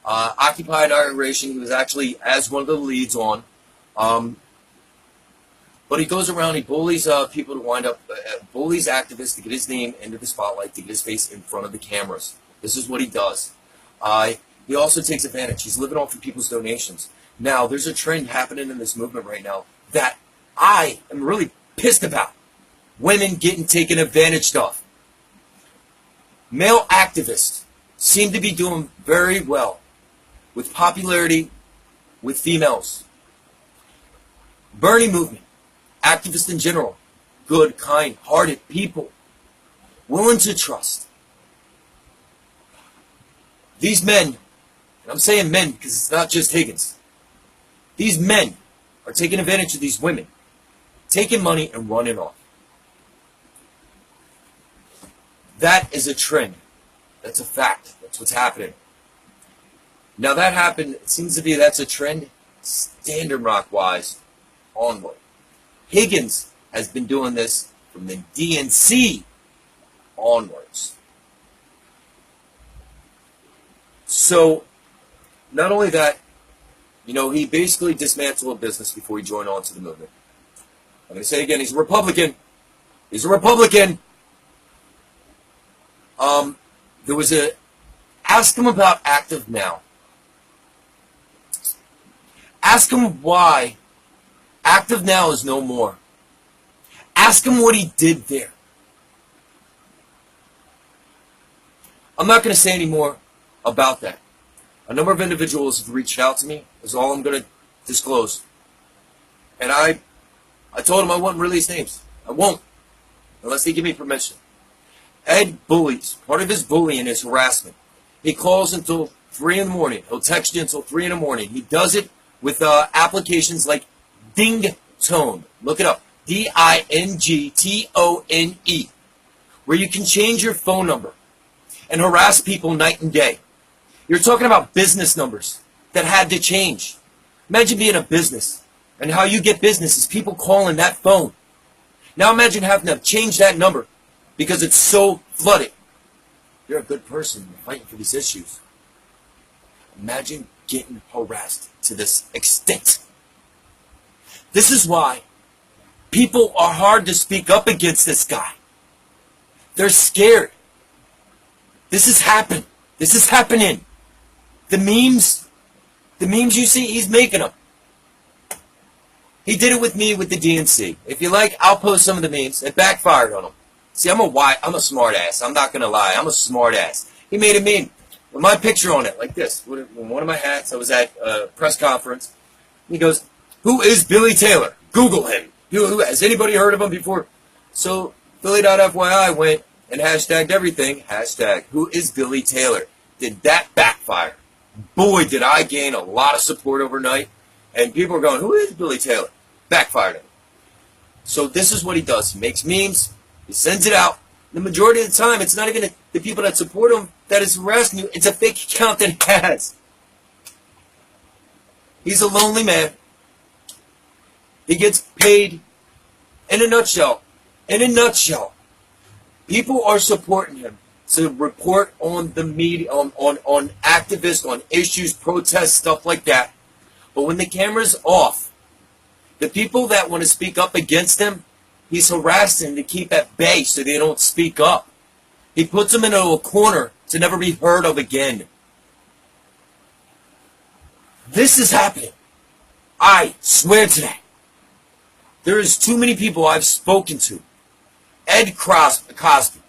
Occupy Inauguration, he was actually as one of the leads on. But he goes around, he bullies people to wind up, bullies activists to get his name into the spotlight, to get his face in front of the cameras. This is what he does. He also takes advantage. He's living off of people's donations. Now, there's a trend happening in this movement right now that I am really pissed about. Women getting taken advantage of. Male activists seem to be doing very well with popularity with females. Bernie movement, activists in general, good, kind-hearted people, willing to trust. These men, and I'm saying men because it's not just Higgins, these men are taking advantage of these women, taking money and running off. That is a trend. That's a fact. That's what's happening. Now that happened, it seems to be that's a trend, Standard Rock-wise, onward. Higgins has been doing this from the DNC onwards. So, not only that, he basically dismantled a business before he joined on to the movement. I'm going to say it again, he's a Republican. He's a Republican. There was ask him about Active Now. Ask him why Active now is no more. Ask him what he did there. I'm not going to say any more about that. A number of individuals have reached out to me. That's all I'm going to disclose. And I told them I wouldn't release names. I won't, unless they give me permission. Ed bullies. Part of his bullying is harassment. He calls until 3 in the morning. He'll text you until 3 in the morning. He does it with applications like Ding Tone. Look it up. DINGTONE. Where you can change your phone number and harass people night and day. You're talking about business numbers that had to change. Imagine being a business, and how you get business is people calling that phone. Now imagine having to change that number because it's so flooded. You're a good person. You're fighting for these issues. Imagine getting harassed to this extent. This is why people are hard to speak up against this guy. They're scared. This has happened. This is happening. The memes you see, he's making them. He did it with me with the DNC. If you like, I'll post some of the memes. It backfired on him. See, I'm a smart ass. I'm not going to lie. I'm a smart ass. He made a meme with my picture on it, like this. With one of my hats. I was at a press conference. He goes, "Who is Billy Taylor? Google him. Has anybody heard of him before?" So Philly.FYI went and hashtagged everything. Hashtag, who is Billy Taylor? Did that backfire? Boy, did I gain a lot of support overnight. And people are going, who is Billy Taylor? Backfired him. So this is what he does. He makes memes. He sends it out. The majority of the time, it's not even the people that support him that is harassing you. It's a fake account that he has. He's a lonely man. He gets paid. In a nutshell, people are supporting him to report on the media, on activists, on issues, protests, stuff like that. But when the camera's off, the people that want to speak up against him, he's harassing to keep at bay so they don't speak up. He puts them into a corner to never be heard of again. This is happening. I swear to that. There is too many people I've spoken to. Ed Cosby.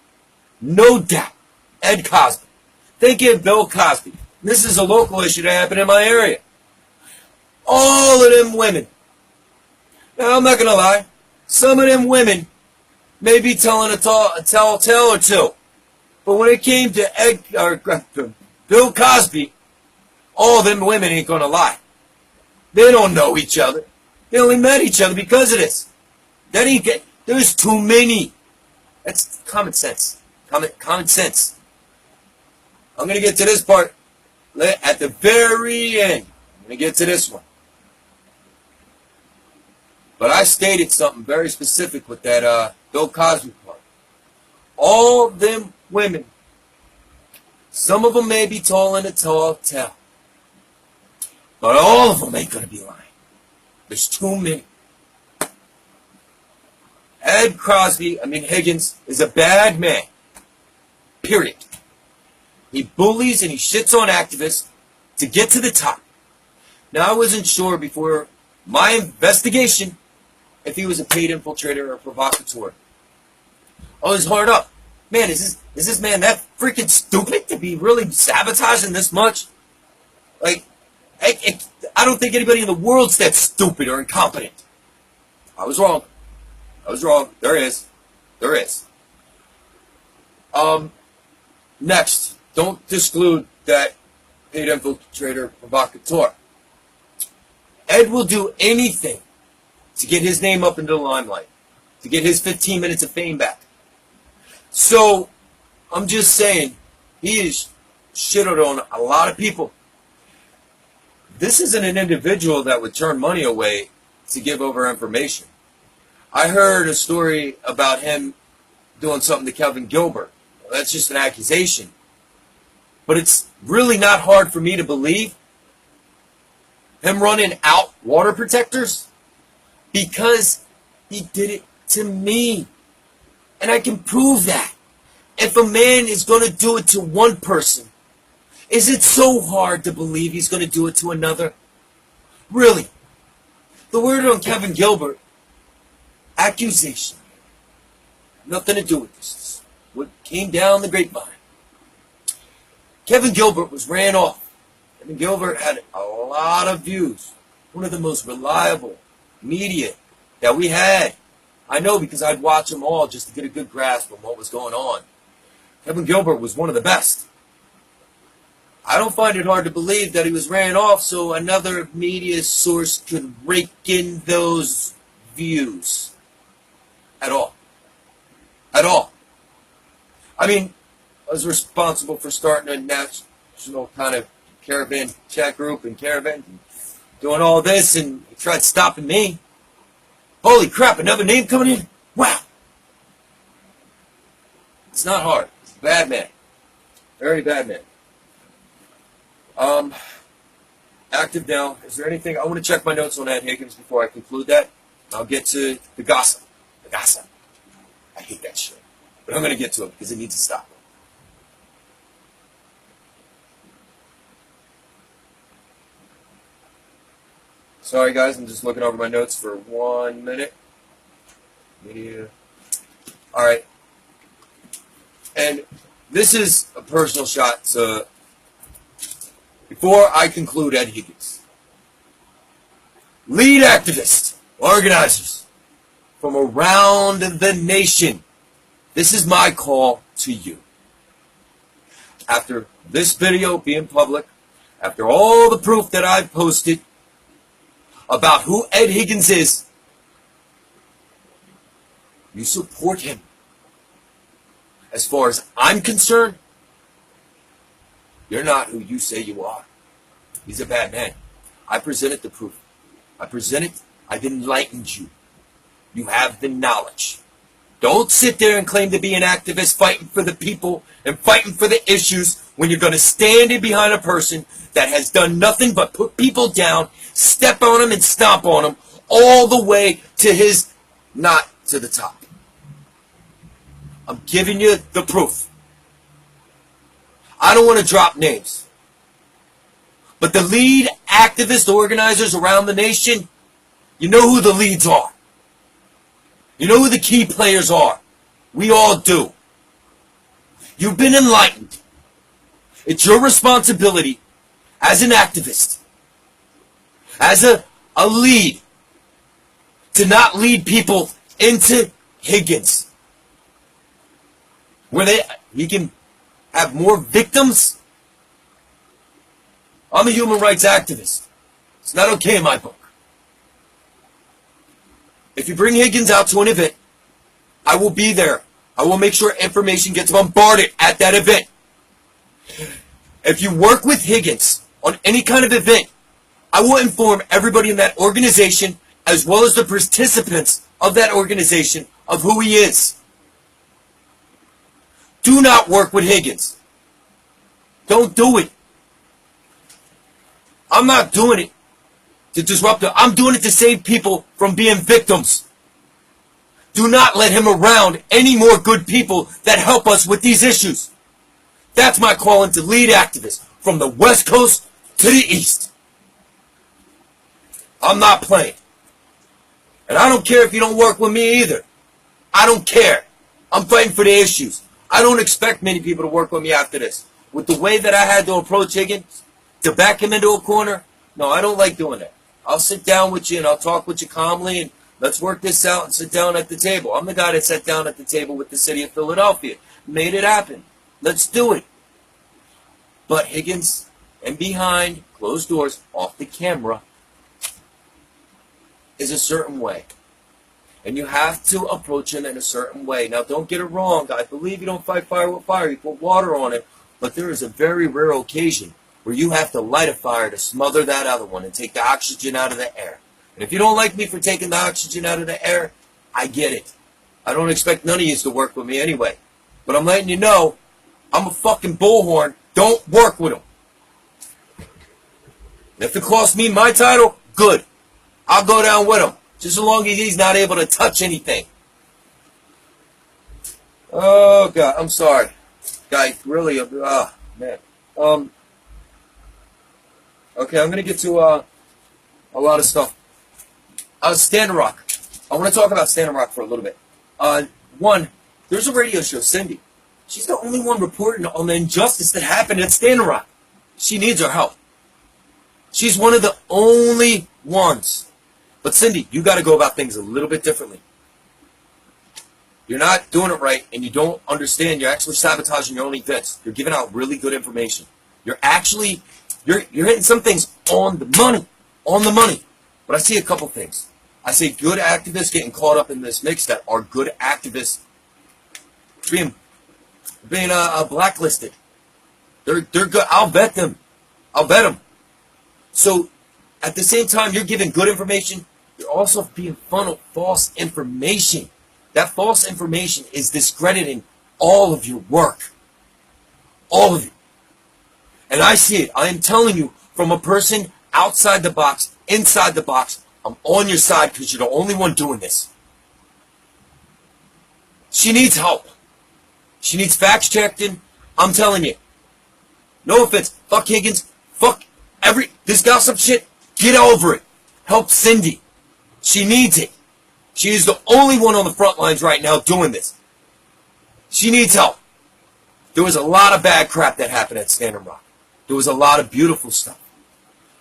No doubt. Ed Cosby. Thank you, Bill Cosby. This is a local issue that happened in my area. All of them women. Now, I'm not going to lie. Some of them women may be telling a tell or two. But when it came to Bill Cosby, all of them women ain't going to lie. They don't know each other. They only met each other because of this. There's too many. That's common sense. Common sense. I'm going to get to this part at the very end. I'm going to get to this one. But I stated something very specific with that Bill Cosby part. All them women, some of them may be tall in a tall tale, but all of them ain't going to be lying. There's too many. Higgins is a bad man. Period. He bullies and he shits on activists to get to the top. Now, I wasn't sure before my investigation if he was a paid infiltrator or provocateur. I was hard up. Man, is this man that freaking stupid to be really sabotaging this much? Like, I don't think anybody in the world's that stupid or incompetent. I was wrong. There is. Next, don't exclude that paid infiltrator provocateur. Ed will do anything to get his name up into the limelight, to get his 15 minutes of fame back. So, I'm just saying, he is shitted on a lot of people. This isn't an individual that would turn money away to give over information. I heard a story about him doing something to Kevin Gilbert. Well, that's just an accusation. But it's really not hard for me to believe him running out water protectors because he did it to me. And I can prove that. If a man is going to do it to one person, is it so hard to believe he's going to do it to another? Really? The word on Kevin Gilbert, accusation. Nothing to do with this. What came down the grapevine. Kevin Gilbert was ran off. Kevin Gilbert had a lot of views. One of the most reliable media that we had. I know because I'd watch them all just to get a good grasp of what was going on. Kevin Gilbert was one of the best. I don't find it hard to believe that he was ran off so another media source could rake in those views. At all. At all. I mean, I was responsible for starting a national kind of caravan chat group and caravan and doing all this, and he tried stopping me. Holy crap, another name coming in? Wow. It's not hard. Bad man. Very bad man. Active now. Is there anything? I want to check my notes on Ed Higgins before I conclude that. I'll get to the gossip. The gossip. I hate that shit. But I'm going to get to it because it needs to stop. Sorry, guys. I'm just looking over my notes for 1 minute. Media. All right. And this is a personal shot to... Before I conclude Ed Higgins, lead activists, organizers from around the nation, this is my call to you. After this video being public, after all the proof that I've posted about who Ed Higgins is, you support him. As far as I'm concerned, you're not who you say you are. He's a bad man. I presented the proof. I've enlightened you. You have the knowledge. Don't sit there and claim to be an activist fighting for the people and fighting for the issues when you're going to stand in behind a person that has done nothing but put people down, step on them and stomp on them all the way to his not to the top. I'm giving you the proof. I don't want to drop names. But the lead activist organizers around the nation, you know who the leads are. You know who the key players are. We all do. You've been enlightened. It's your responsibility as an activist, as a lead, to not lead people into Higgins, where he can have more victims. I'm a human rights activist. It's not okay in my book. If you bring Higgins out to an event, I will be there. I will make sure information gets bombarded at that event. If you work with Higgins on any kind of event, I will inform everybody in that organization as well as the participants of that organization of who he is. Do not work with Higgins. Don't do it. I'm not doing it to disrupt it. I'm doing it to save people from being victims. Do not let him around any more good people that help us with these issues. That's my calling to lead activists from the West Coast to the East. I'm not playing. And I don't care if you don't work with me either. I don't care. I'm fighting for the issues. I don't expect many people to work with me after this. With the way that I had to approach Higgins, to back him into a corner, no, I don't like doing that. I'll sit down with you and I'll talk with you calmly and let's work this out and sit down at the table. I'm the guy that sat down at the table with the city of Philadelphia. Made it happen. Let's do it. But Higgins, and behind closed doors, off the camera, is a certain way. And you have to approach him in a certain way. Now, don't get it wrong. I believe you don't fight fire with fire. You put water on it. But there is a very rare occasion where you have to light a fire to smother that other one and take the oxygen out of the air. And if you don't like me for taking the oxygen out of the air, I get it. I don't expect none of you to work with me anyway. But I'm letting you know, I'm a fucking bullhorn. Don't work with him. And if it costs me my title, good. I'll go down with him. Just as long as he's not able to touch anything. Oh, God. I'm sorry. Guys, really, man. Okay, I'm going to get to a lot of stuff. Standing Rock. I want to talk about Standing Rock for a little bit. One, there's a radio show, Cindy. She's the only one reporting on the injustice that happened at Standing Rock. She needs our help. She's one of the only ones. But Cindy, you got to go about things a little bit differently. You're not doing it right, and you don't understand. You're actually sabotaging your own events. You're giving out really good information. You're hitting some things on the money. On the money. But I see a couple things. I see good activists getting caught up in this mix that are good activists being blacklisted. They're good. I'll bet them. So at the same time you're giving good information, you're also being funneled false information. That false information is discrediting all of your work. All of it. And I see it. I am telling you from a person outside the box, inside the box. I'm on your side because you're the only one doing this. She needs help. She needs facts checking. I'm telling you. No offense. Fuck Higgins. Fuck this gossip shit. Get over it. Help Cindy. She needs it. She is the only one on the front lines right now doing this. She needs help. There was a lot of bad crap that happened at Standing Rock. There was a lot of beautiful stuff.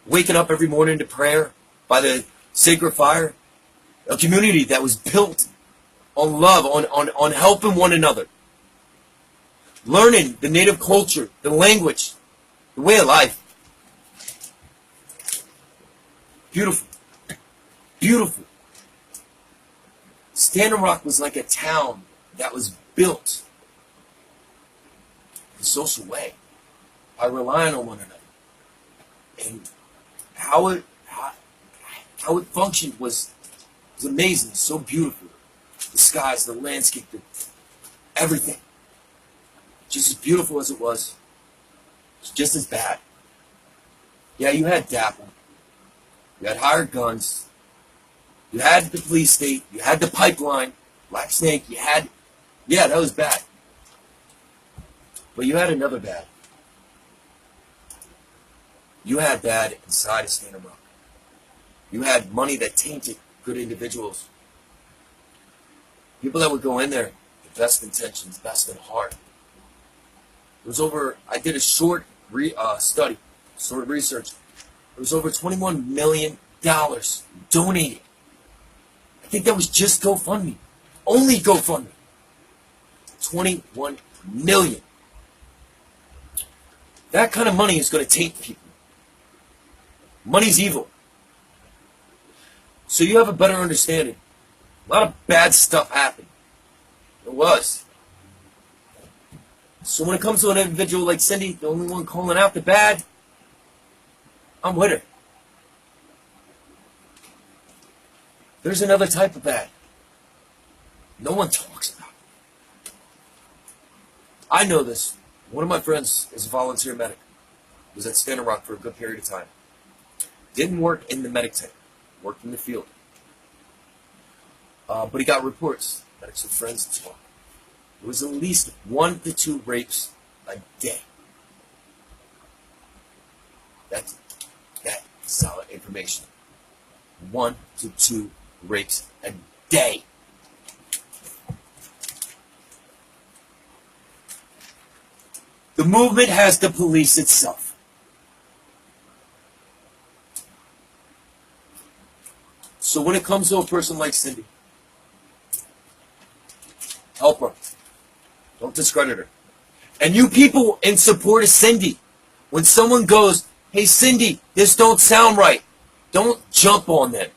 Waking up every morning to prayer by the sacred fire. A community that was built on love, on helping one another. Learning the native culture, the language, the way of life. Beautiful. Beautiful. Standing Rock was like a town that was built in a social way by relying on one another. And how it functioned was amazing, so beautiful. The skies, the landscape, everything. Just as beautiful as it was, it's just as bad. Yeah, you had Dapple. You had hired guns. You had the police state. You had the pipeline. Black Snake. Yeah, that was bad. But you had another bad. You had bad inside of Standing Rock. You had money that tainted good individuals. People that would go in there, the best intentions, best in heart. I did a short study, sort of research. It was over $21 million donated. I think that was just GoFundMe. Only GoFundMe. $21 million. That kind of money is going to taint people. Money's evil. So you have a better understanding. A lot of bad stuff happened. It was. So when it comes to an individual like Cindy, the only one calling out the bad, I'm with her. There's another type of bad. No one talks about it. I know this. One of my friends is a volunteer medic. Was at Standing Rock for a good period of time. Didn't work in the medic tent. Worked in the field. But he got reports. Medics with friends and so on. There was at least 1 to 2 rapes a day. That's solid information. 1 to 2 rapes a day. The movement has to police itself. So when it comes to a person like Cindy, help her. Don't discredit her. And you people in support of Cindy, when someone goes, hey Cindy, this don't sound right, don't jump on them.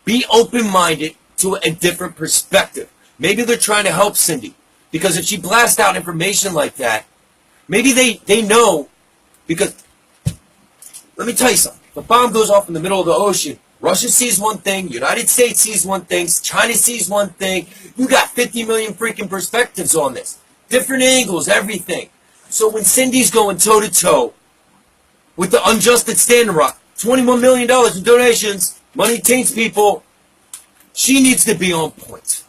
Be open-minded to a different perspective. Maybe they're trying to help Cindy. Because if she blasts out information like that, maybe they know, because, let me tell you something. If a bomb goes off in the middle of the ocean, Russia sees one thing, United States sees one thing, China sees one thing. You got 50 million freaking perspectives on this. Different angles, everything. So when Cindy's going toe-to-toe with the unjust at Standing Rock, $21 million in donations, money taints people, she needs to be on point.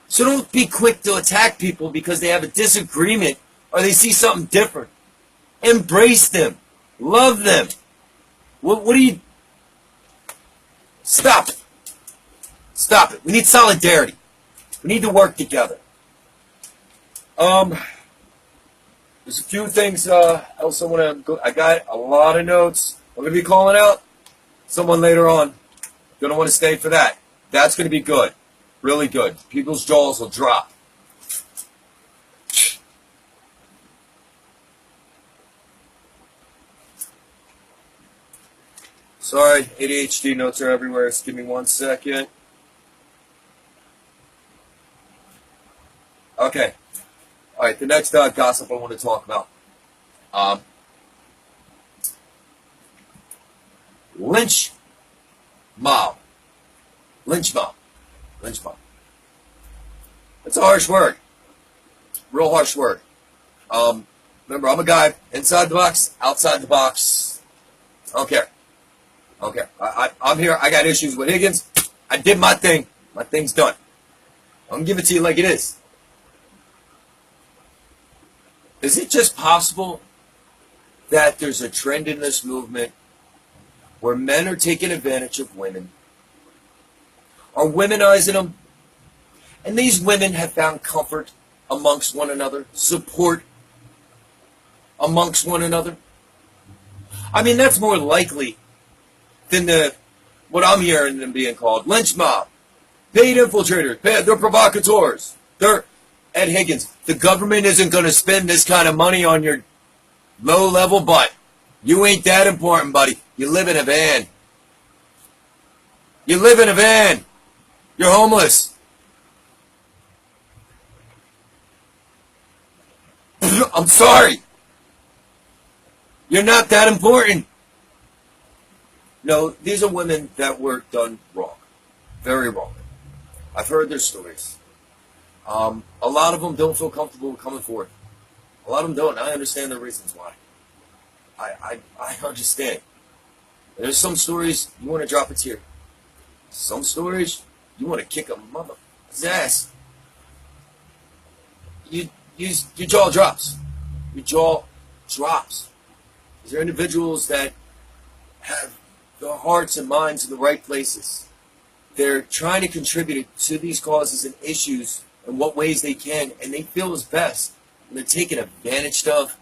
So don't be quick to attack people because they have a disagreement or they see something different. Embrace them. Love them. What do you... Stop it. Stop it. We need solidarity. We need to work together. There's a few things else I want to go. I got a lot of notes. I'm going to be calling out someone later on. Going to want to stay for that. That's going to be good. Really good. People's jaws will drop. Sorry, ADHD notes are everywhere. Just give me 1 second. Okay. All right, the next gossip I want to talk about. Lynch mob. Lynch mob. Lynch mob. That's a harsh word. Real harsh word. Remember, I'm a guy inside the box, outside the box. I don't care. I don't care. I'm here. I got issues with Higgins. I did my thing. My thing's done. I'm going to give it to you like it is. Is it just possible that there's a trend in this movement where men are taking advantage of women, are womenizing them, and these women have found comfort amongst one another, support amongst one another? I mean, that's more likely than what I'm hearing them being called lynch mob, paid infiltrators, they're provocateurs, they're Ed Higgins. The government isn't going to spend this kind of money on your low-level butt. You ain't that important, buddy. You live in a van. You live in a van. You're homeless. I'm sorry. You're not that important. No, these are women that were done wrong. Very wrong. I've heard their stories. A lot of them don't feel comfortable coming forward. A lot of them don't, and I understand the reasons why. I understand. There's some stories you want to drop a tear. Some stories you want to kick a mother's ass. Your jaw drops. Your jaw drops. These are individuals that have their hearts and minds in the right places. They're trying to contribute to these causes and issues in what ways they can, and they feel is best. And they're taken advantage of.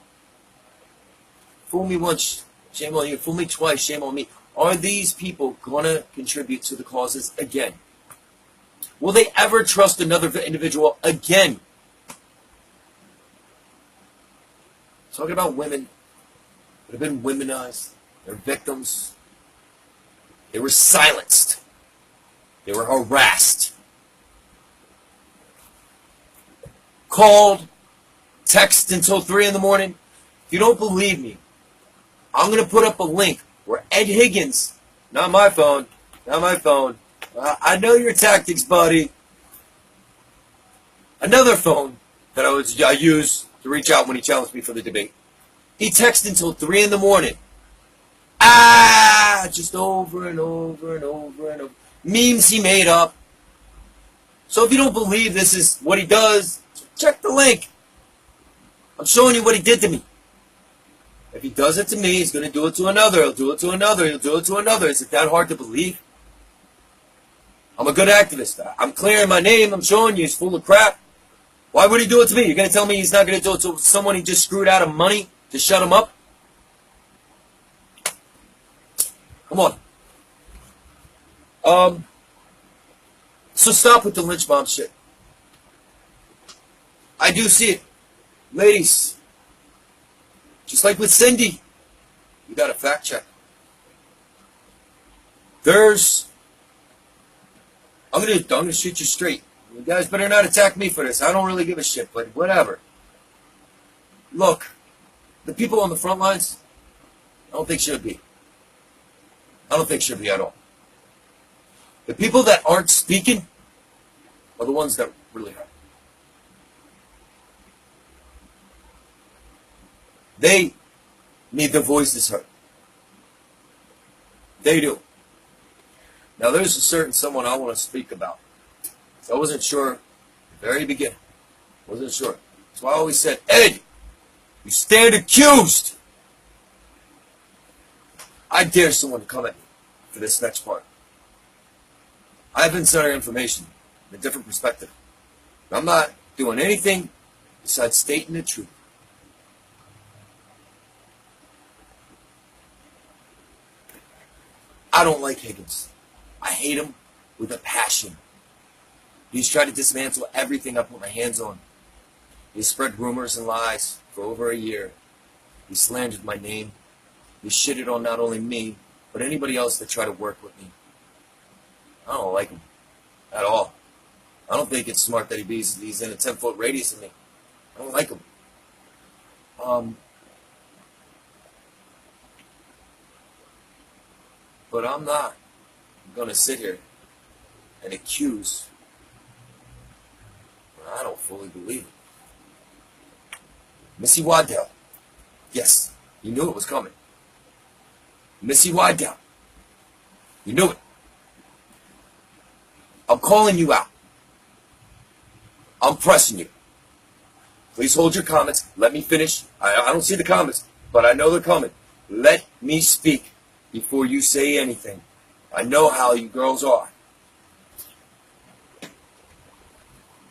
Fool me once, shame on you. Fool me twice, shame on me. Are these people going to contribute to the causes again? Will they ever trust another individual again? Talking about women that have been womenized. They're victims. They were silenced. They were harassed. Called, text until 3 in the morning. If you don't believe me, I'm going to put up a link where Ed Higgins, not my phone, I know your tactics, buddy. Another phone that I use to reach out when he challenged me for the debate. He texted until 3 in the morning. Just over and over and over and over. Memes he made up. So if you don't believe this is what he does, check the link. I'm showing you what he did to me. If he does it to me, he's going to do it to another. He'll do it to another. He'll do it to another. Is it that hard to believe? I'm a good activist. I'm clearing my name. I'm showing you he's full of crap. Why would he do it to me? You're going to tell me he's not going to do it to someone he just screwed out of money to shut him up? Come on. So stop with the lynch mob shit. I do see it. Ladies, just like with Cindy, you got to fact check. I'm gonna shoot you straight. You guys better not attack me for this. I don't really give a shit, but whatever. Look, the people on the front lines, I don't think should be. I don't think should be at all. The people that aren't speaking are the ones that really hurt. They need their voices heard. They do. Now, there's a certain someone I want to speak about. So I wasn't sure at the very beginning. Wasn't sure. So I always said, Ed, you stand accused. I dare someone to come at me for this next part. I have insider information, a different perspective. I'm not doing anything besides stating the truth. I don't like Higgins. I hate him with a passion. He's tried to dismantle everything I put my hands on. He's spread rumors and lies for over a year. He slandered my name. He shitted on not only me, but anybody else that tried to work with me. I don't like him at all. I don't think it's smart that he's in a 10-foot radius of me. I don't like him. But I'm not going to sit here and accuse when I don't fully believe it. Missy Waddell. Yes, you knew it was coming. Missy Waddell. You knew it. I'm calling you out. I'm pressing you. Please hold your comments. Let me finish. I don't see the comments, but I know they're coming. Let me speak before you say anything. I know how you girls are.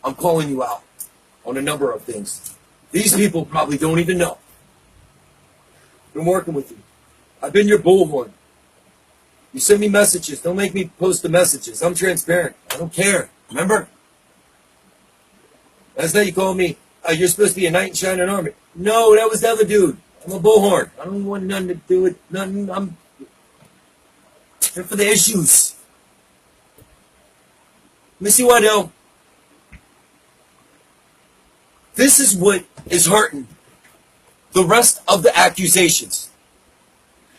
I'm calling you out on a number of things. These people probably don't even know. Been working with you. I've been your bullhorn. You send me messages. Don't make me post the messages. I'm transparent. I don't care. Remember? Last night you called me, you're supposed to be a knight in shining armor. No, that was the other dude. I'm a bullhorn. I don't want nothing to do with nothing. I'm here for the issues. Missy Waddell, this is what is hurting the rest of the accusations.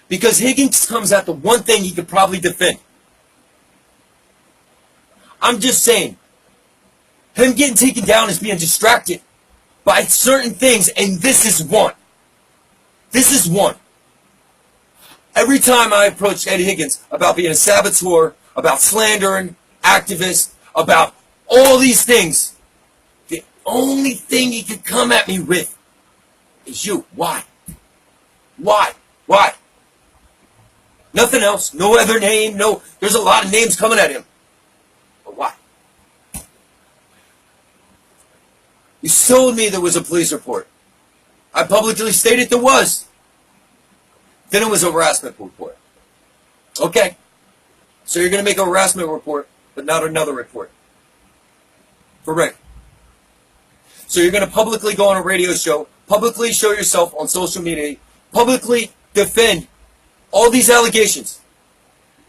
Because Higgins comes at the one thing he could probably defend. I'm just saying, him getting taken down is being distracted by certain things, and this is one. This is one. Every time I approach Eddie Higgins about being a saboteur, about slandering, activist, about all these things, the only thing he could come at me with is you. Why? Why? Why? Nothing else. No other name. No. There's a lot of names coming at him. But why? You told me there was a police report. I publicly stated there was. Then it was a harassment report. Okay. So you're going to make a harassment report, but not another report. For Rick. So you're going to publicly go on a radio show, publicly show yourself on social media, publicly defend all these allegations.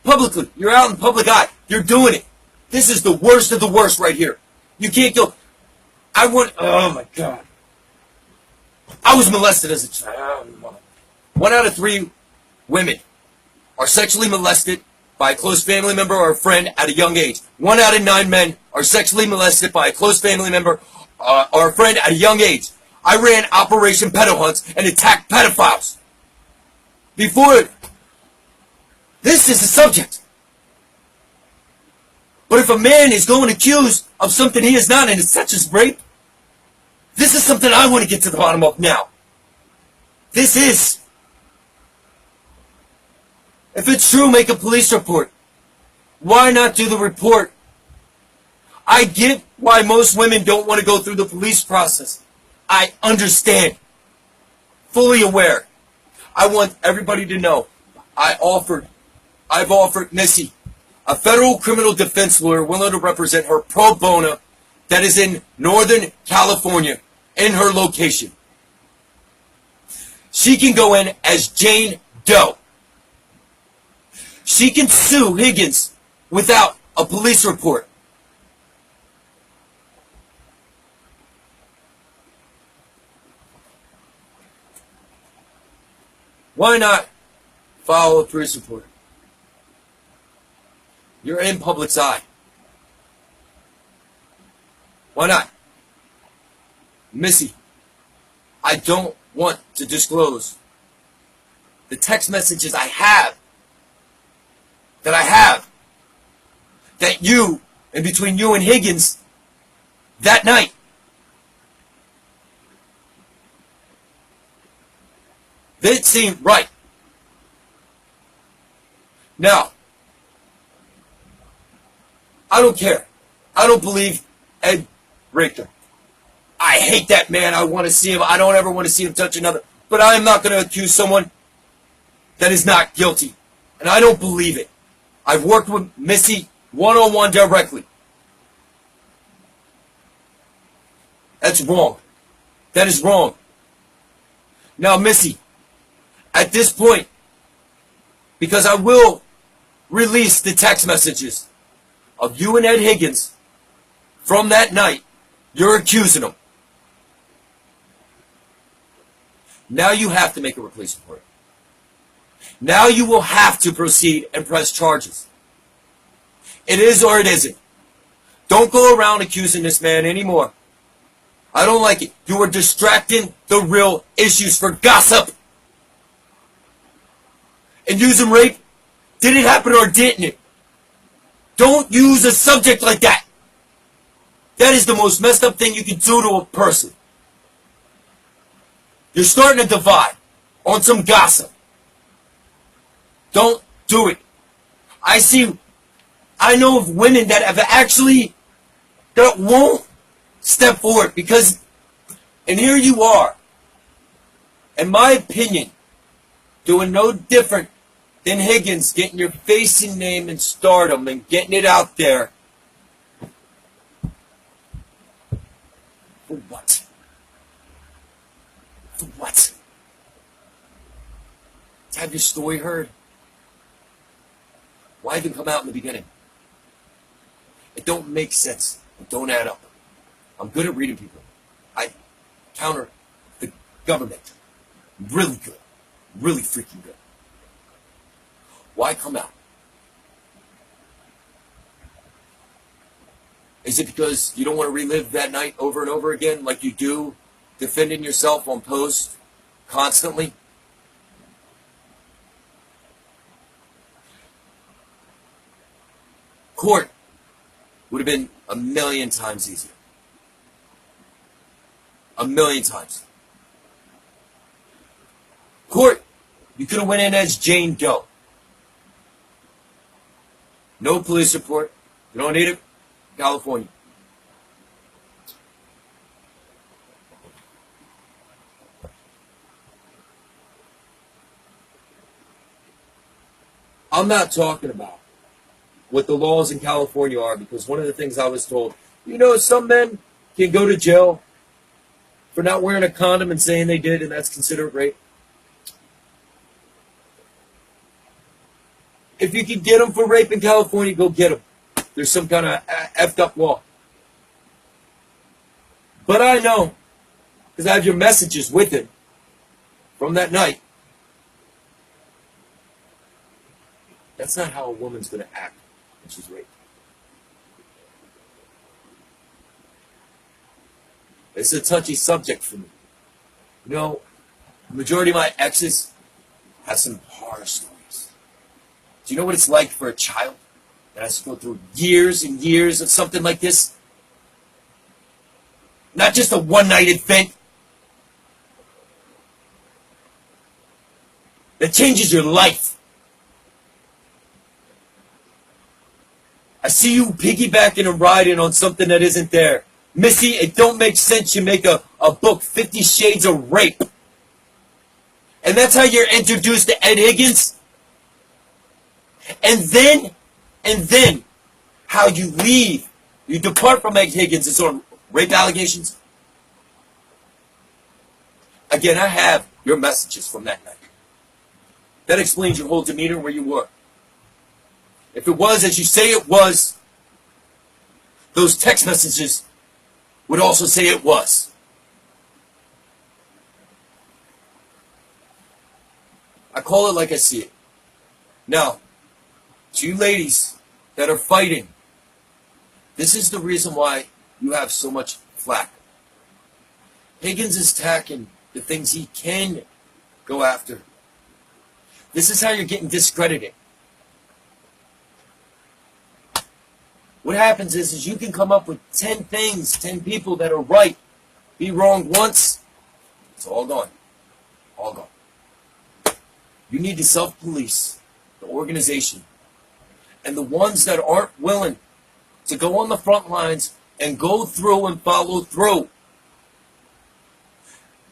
Publicly. You're out in public eye. You're doing it. This is the worst of the worst right here. You can't go. Oh my God. I was molested as a child. 1 out of 3 women are sexually molested by a close family member or a friend at a young age. 1 out of 9 men are sexually molested by a close family member or a friend at a young age. I ran Operation Pedo Hunts and attacked pedophiles. Before this is the subject. But if a man is going accused of something he is not, and it's such as rape, this is something I want to get to the bottom of now. This is. If it's true, make a police report. Why not do the report? I get why most women don't want to go through the police process. I understand. Fully aware. I want everybody to know. I've offered Missy a federal criminal defense lawyer willing to represent her pro bono that is in Northern California in her location. She can go in as Jane Doe. She can sue Higgins without a police report. Why not file a police report? You're in public's eye. Why not? Missy, I don't want to disclose the text messages I have, that you, and between you and Higgins, that night. That seemed right. Now, don't care. I don't believe Ed raped her. I hate that man. I want to see him. I don't ever want to see him touch another. But I am not going to accuse someone that is not guilty. And I don't believe it. I've worked with Missy one-on-one directly. That's wrong. That is wrong. Now, Missy, at this point, because I will release the text messages of you and Ed Higgins from that night, you're accusing him. Now you have to make a replacement report. Now you will have to proceed and press charges. It is or it isn't. Don't go around accusing this man anymore. I don't like it. You are distracting the real issues for gossip. And using rape, did it happen or didn't it? Don't use a subject like that. That is the most messed up thing you can do to a person. You're starting to divide on some gossip. Don't do it. I know of women that have actually, that won't step forward because, and here you are, in my opinion, doing no different than Higgins, getting your face and name and stardom and getting it out there. For what? For what? To have your story heard? Why even come out in the beginning? It don't make sense. It don't add up. I'm good at reading people. I counter the government. Really good. Really freaking good. Why come out? Is it because you don't want to relive that night over and over again like you do, defending yourself on post constantly? Court would have been a million times easier. A million times. Court, you could have went in as Jane Doe. No police report. You don't need it. California. I'm not talking about what the laws in California are, because one of the things I was told, some men can go to jail for not wearing a condom and saying they did, and that's considered rape. If you can get them for rape in California, go get them. There's some kind of effed up law. But I know, because I have your messages with it from that night. That's not how a woman's going to act when she's raped. It's a touchy subject for me. The majority of my exes have some horror stories. Do you know what it's like for a child that has to go through years and years of something like this? Not just a one-night event that changes your life. I see you piggybacking and riding on something that isn't there. Missy, it don't make sense you make a book, 50 Shades of Rape. And that's how you're introduced to Ed Higgins? And then, how you leave. You depart from Ed Higgins is on rape allegations. Again, I have your messages from that night. That explains your whole demeanor where you were. If it was as you say it was, those text messages would also say it was. I call it like I see it. Now, to you ladies that are fighting, this is the reason why you have so much flack. Higgins is attacking the things he can go after. This is how you're getting discredited. What happens is you can come up with 10 things, 10 people that are right. Be wrong once, it's all gone. All gone. You need to self-police the organization. And the ones that aren't willing to go on the front lines and go through and follow through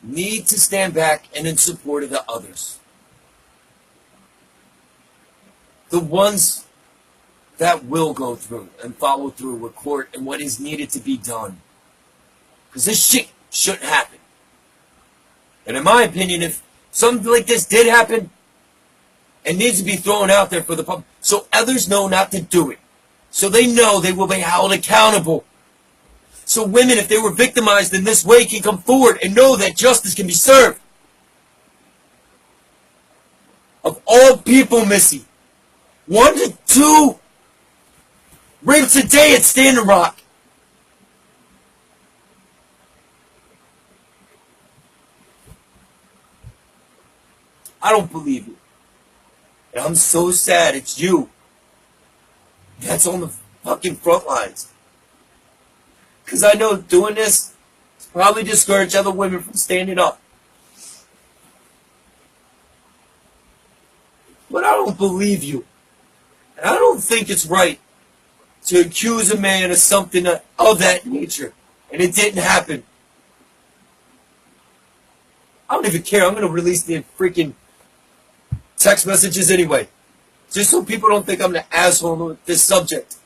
need to stand back and in support of the others. The ones that will go through and follow through with court and what is needed to be done. Because this shit shouldn't happen. And in my opinion, if something like this did happen, it needs to be thrown out there for the public so others know not to do it. So they know they will be held accountable. So women, if they were victimized in this way, can come forward and know that justice can be served. Of all people, Missy, 1 to 2 rapes a day at Standing Rock. I don't believe you. And I'm so sad it's you that's on the fucking front lines. Because I know doing this probably discourage other women from standing up. But I don't believe you. And I don't think it's right to accuse a man of something of that nature. And it didn't happen. I don't even care. I'm going to release the freaking text messages anyway. Just so people don't think I'm the asshole with this subject.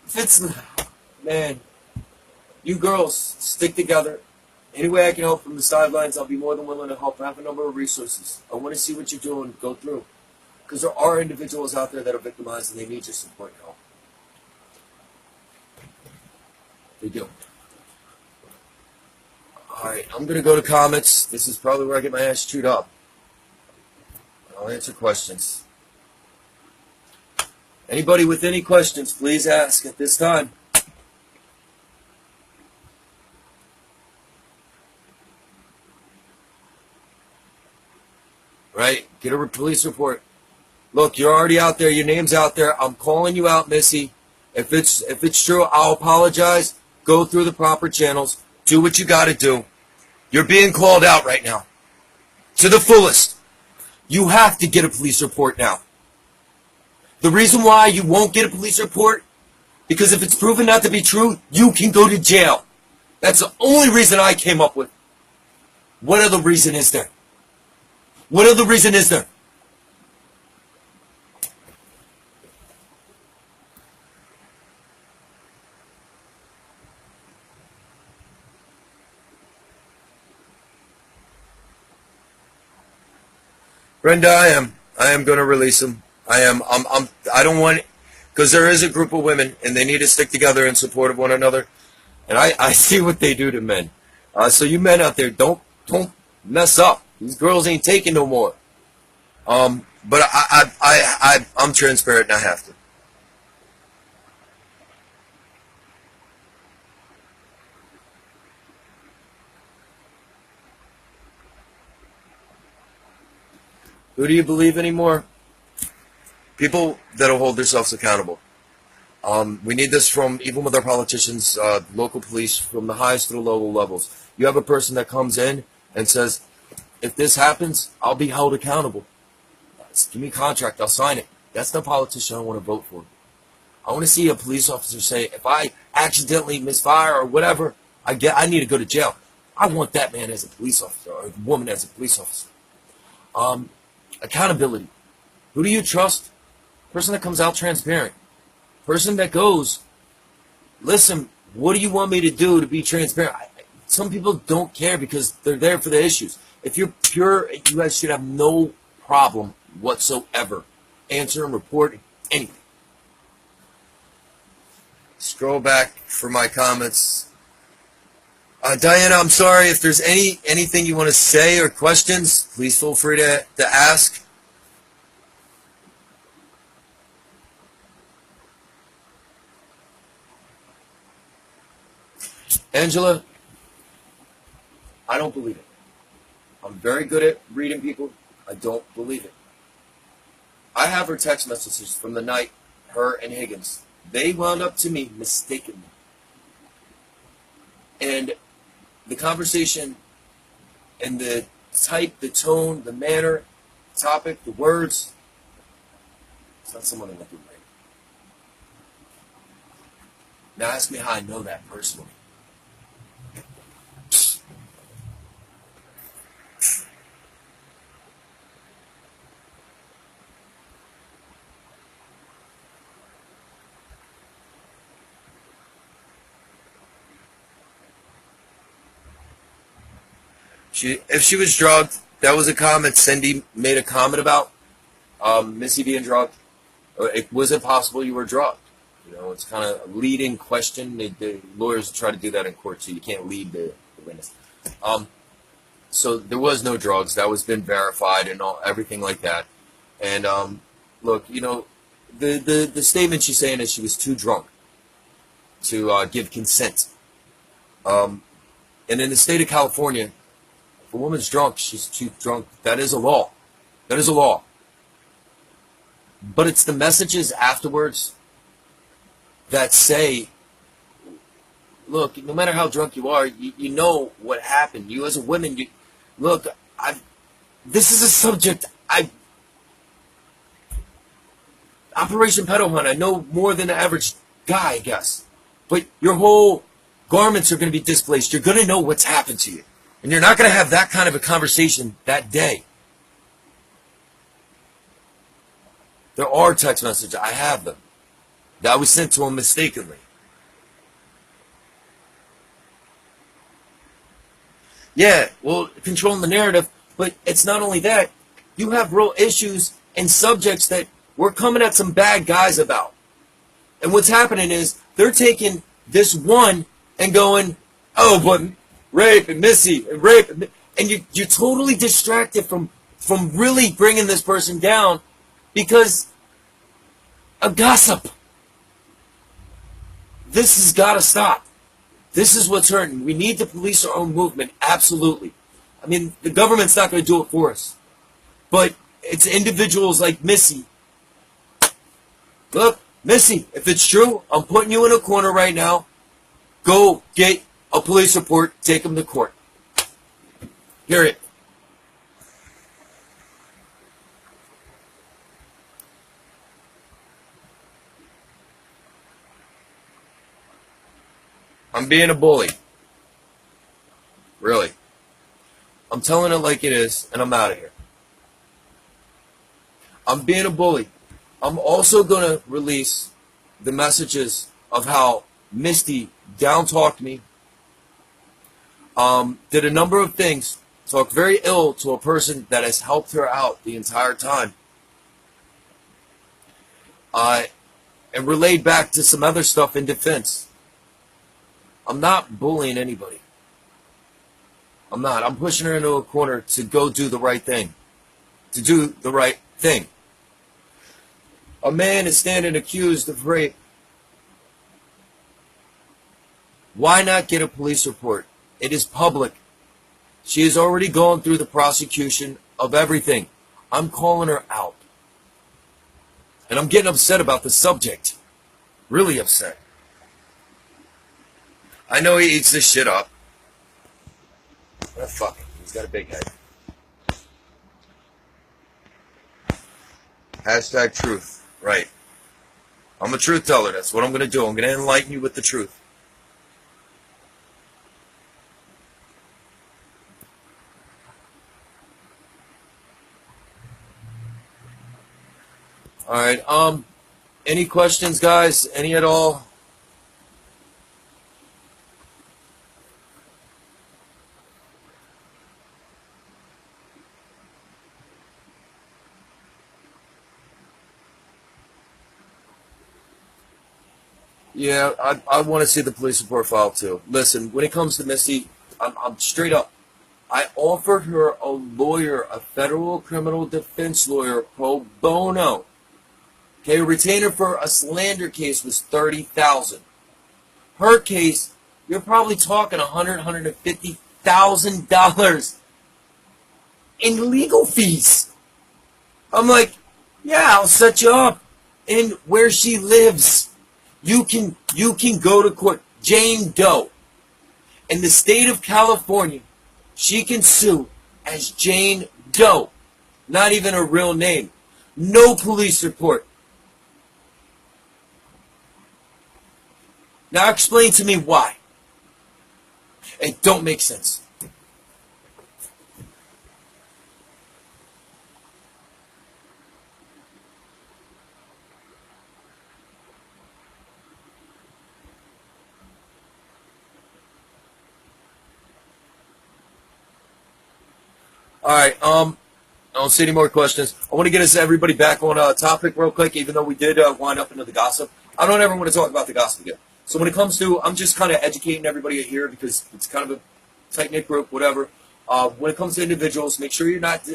If it's... Man, you girls, stick together. Any way I can help from the sidelines, I'll be more than willing to help. I have a number of resources. I want to see what you're doing, go through. Because there are individuals out there that are victimized and they need your support and help. They do. Alright, I'm going to go to comments. This is probably where I get my ass chewed up. I'll answer questions. Anybody with any questions, please ask at this time. Right? Get a police report. Look, you're already out there. Your name's out there. I'm calling you out, Missy. If it's true, I'll apologize. Go through the proper channels. Do what you got to do. You're being called out right now. To the fullest. You have to get a police report now. The reason why you won't get a police report, because if it's proven not to be true, you can go to jail. That's the only reason I came up with. What other reason is there? What other reason is there? Brenda, I am going to release him. I don't want, because there is a group of women and they need to stick together in support of one another. And I see what they do to men. So you men out there, don't mess up. These girls ain't taking no more. But I'm transparent and I have to. Who do you believe anymore? People that'll hold themselves accountable. We need this from, even with our politicians, local police, from the highest to the lower levels. You have a person that comes in and says, if this happens, I'll be held accountable. Give me a contract, I'll sign it. That's the politician I want to vote for. I want to see a police officer say, if I accidentally misfire or whatever, I need to go to jail. I want that man as a police officer, or woman as a police officer. Accountability. Who do you trust? Person that comes out transparent. Person that goes, listen, what do you want me to do to be transparent? Some people don't care because they're there for the issues. If you're pure, you guys should have no problem whatsoever answering, reporting, anything. Scroll back for my comments. Diana, I'm sorry if there's anything you want to say or questions, please feel free to ask. Angela, I don't believe it. I'm very good at reading people. I don't believe it. I have her text messages from the night, her and Higgins. They wound up to me mistakenly. And the conversation and the type, the tone, the manner, the topic, the words, It's not someone in the right. Now ask me how I know that personally. If she was drugged, that was a comment Cindy made a comment about. Missy being drugged. It was impossible you were drugged. You know, it's kind of a leading question. The lawyers try to do that in court, so you can't lead the witness. So there was no drugs. That was been verified and everything like that. And look, you know, the statement she's saying is she was too drunk to give consent. And in the state of California, if a woman's drunk, she's too drunk. That is a law. That is a law. But it's the messages afterwards that say, look, no matter how drunk you are, you know what happened. You as a woman, look, this is a subject, Operation Pedo Hunt, I know more than the average guy, I guess. But your whole garments are going to be displaced. You're going to know what's happened to you. And you're not going to have that kind of a conversation that day. There are text messages. I have them. That was sent to him mistakenly. Yeah, well, controlling the narrative. But it's not only that. You have real issues and subjects that we're coming at some bad guys about. And what's happening is they're taking this one and going, oh, but rape and Missy and rape. And you're totally distracted from really bringing this person down because of gossip. This has got to stop. This is what's hurting. We need to police our own movement, absolutely. I mean, the government's not going to do it for us. But it's individuals like Missy. Look, Missy, if it's true, I'm putting you in a corner right now. Go get a police report, take them to court. Hear it. I'm being a bully. Really. I'm telling it like it is, and I'm out of here. I'm being a bully. I'm also going to release the messages of how Misty down-talked me, did a number of things, talked very ill to a person that has helped her out the entire time, and relayed back to some other stuff in defense. I'm not bullying anybody. I'm not. I'm pushing her into a corner to go do the right thing. To do the right thing. A man is standing accused of rape. Why not get a police report? It is public. She has already gone through the prosecution of everything. I'm calling her out. And I'm getting upset about the subject. Really upset. I know he eats this shit up. But fuck him. He's got a big head. Hashtag truth. Right. I'm a truth teller. That's what I'm going to do. I'm going to enlighten you with the truth. Alright, any questions, guys? Any at all? Yeah, I want to see the police report file too. Listen, when it comes to Misty, I'm straight up. I offered her a lawyer, a federal criminal defense lawyer, pro bono. Okay, a retainer for a slander case was $30,000. Her case, you're probably talking $150,000 in legal fees. I'm like, yeah, I'll set you up. And where she lives, you can go to court. Jane Doe. In the state of California, she can sue as Jane Doe. Not even her real name. No police report. Now explain to me why. It don't make sense. All right. I don't see any more questions. I want to get us everybody back on topic real quick, even though we did wind up into the gossip. I don't ever want to talk about the gossip again. So when it comes to, I'm just kind of educating everybody here because it's kind of a tight-knit group, whatever. When it comes to individuals, make sure you're not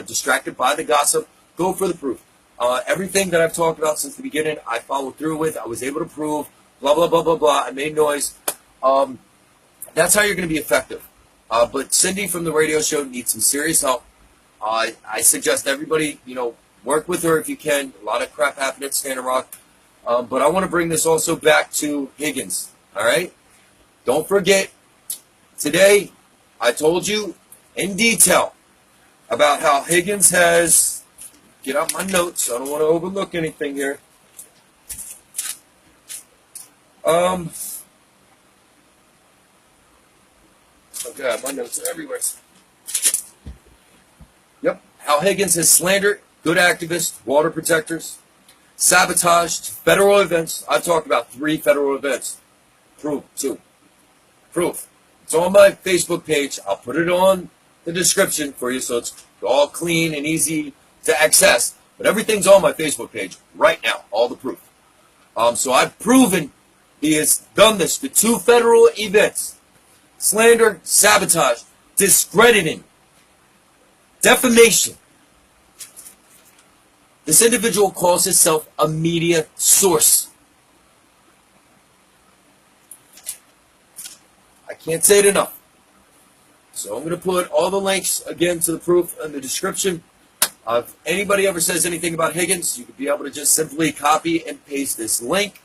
distracted by the gossip. Go for the proof. Everything that I've talked about since the beginning, I followed through with. I was able to prove, blah, blah, blah, blah, blah. I made noise. That's how you're going to be effective. But Cindy from the radio show needs some serious help. I suggest everybody, work with her if you can. A lot of crap happened at Standing Rock. But I want to bring this also back to Higgins. All right? Don't forget, today I told you in detail about how Higgins has, get out my notes, I don't want to overlook anything here. Oh God, my notes are everywhere. Yep. How Higgins has slandered good activists, water protectors, sabotaged federal events. I've talked about 3 federal events. Proof, 2. Proof. It's on my Facebook page. I'll put it on the description for you so it's all clean and easy to access. But everything's on my Facebook page right now, all the proof. So I've proven he has done this to 2 federal events. Slander, sabotage, discrediting, defamation. This individual calls himself a media source. I can't say it enough. So I'm going to put all the links again to the proof in the description. If anybody ever says anything about Higgins, you could be able to just simply copy and paste this link.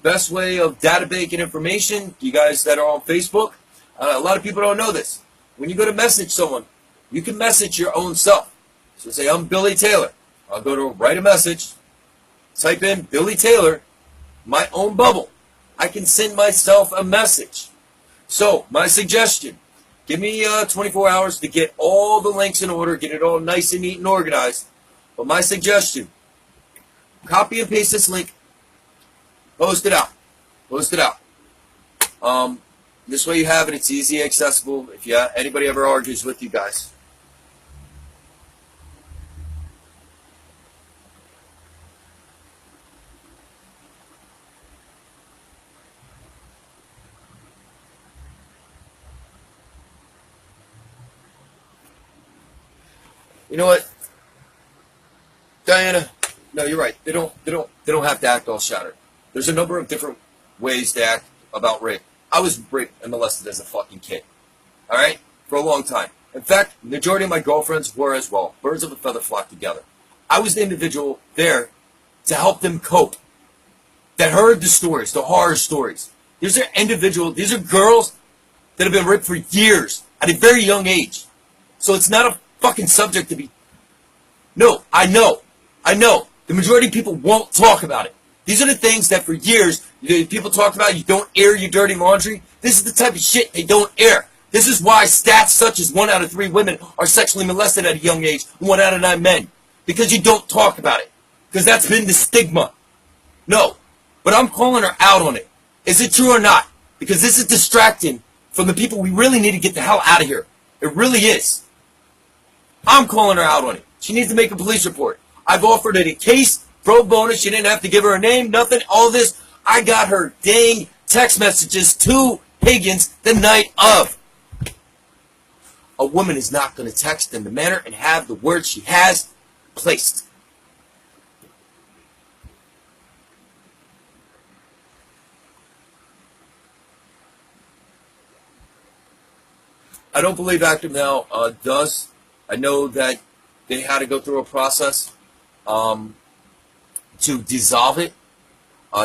Best way of data banking information, you guys that are on Facebook, a lot of people don't know this. When you go to message someone, you can message your own self. So say, I'm Billy Taylor. I'll go to write a message, type in Billy Taylor, my own bubble. I can send myself a message. So my suggestion, give me 24 hours to get all the links in order, get it all nice and neat and organized. But my suggestion, copy and paste this link, post it out. Post it out. This way you have it. It's easy, accessible. If anybody ever argues with you guys. You know what, Diana? No, you're right. They don't have to act all shattered. There's a number of different ways to act about rape. I was raped and molested as a fucking kid. All right? For a long time. In fact, the majority of my girlfriends were as well. Birds of a feather flock together. I was the individual there to help them cope. That heard the stories, the horror stories. These are girls that have been raped for years at a very young age. So it's not a fucking subject to be... No, I know. The majority of people won't talk about it. These are the things that for years people talk about. You don't air your dirty laundry. This is the type of shit they don't air. This is why stats such as 1 out of 3 women are sexually molested at a young age, 1 out of 9 men. Because you don't talk about it. Because that's been the stigma. No. But I'm calling her out on it. Is it true or not? Because this is distracting from the people we really need to get the hell out of here. It really is. I'm calling her out on it. She needs to make a police report. I've offered it a case, pro bono. She didn't have to give her a name, nothing, all this. I got her dang text messages to Higgins the night of. A woman is not going to text in the manner and have the words she has placed. I don't believe Active Now does. I know that they had to go through a process to dissolve it.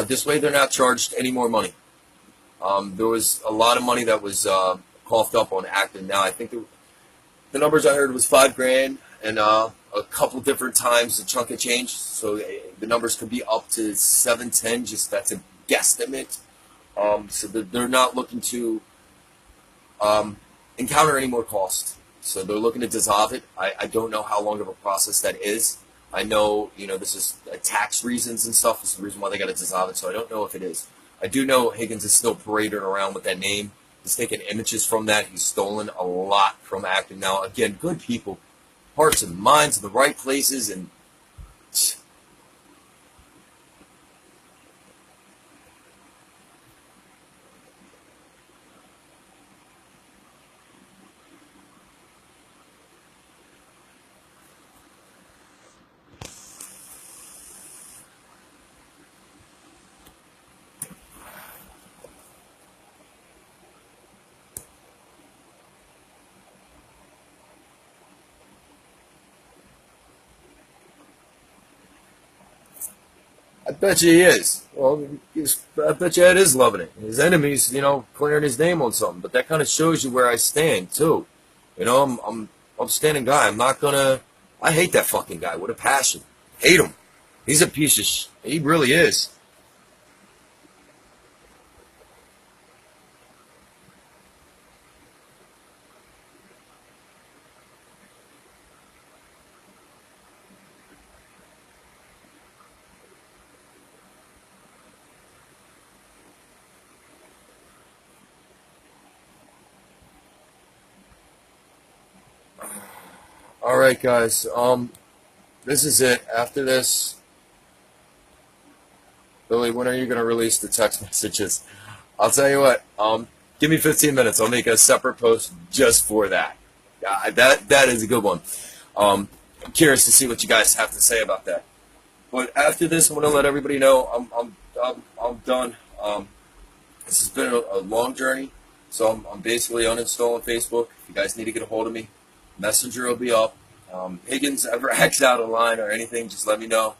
This way they're not charged any more money. There was a lot of money that was coughed up on Active Now. I think the numbers I heard was $5,000 and a couple different times the chunk of change. So the numbers could be up to 7, 10. Just that's a guesstimate. So they're not looking to encounter any more cost. So they're looking to dissolve it. I don't know how long of a process that is. I know, this is tax reasons and stuff. Is the reason why they got to dissolve it. So I don't know if it is. I do know Higgins is still parading around with that name. He's taking images from that. He's stolen a lot from acting. Now, again, good people, hearts and minds in the right places, and I bet you he is. Well, I bet you Ed is loving it. His enemies, clearing his name on something. But that kind of shows you where I stand too. I'm upstanding guy. I'm not gonna. I hate that fucking guy with a passion. Hate him. He's a piece of He really is. All right, guys. This is it. After this, Billy, when are you gonna release the text messages? I'll tell you what. Give me 15 minutes. I'll make a separate post just for that. That is a good one. I'm curious to see what you guys have to say about that. But after this, I'm gonna let everybody know I'm done. This has been a long journey, so I'm basically uninstalling Facebook. If you guys need to get a hold of me, Messenger will be up. Higgins ever acts out of line or anything, just let me know.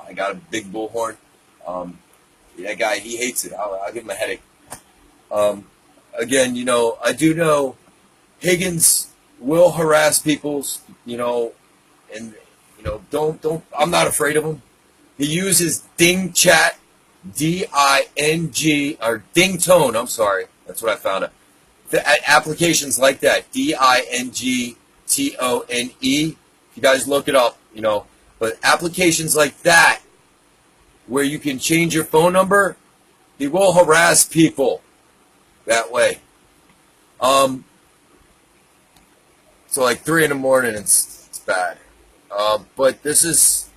I got a big bullhorn. That guy, he hates it. I'll give him a headache. Again, I do know Higgins will harass people, and don't. I'm not afraid of him. He uses Ding Chat, D-I-N-G, or Ding Tone. I'm sorry, that's what I found out. Applications like that, Dingtone. If you guys look it up, but applications like that, where you can change your phone number, he will harass people that way. So like 3 in the morning, it's bad. But this is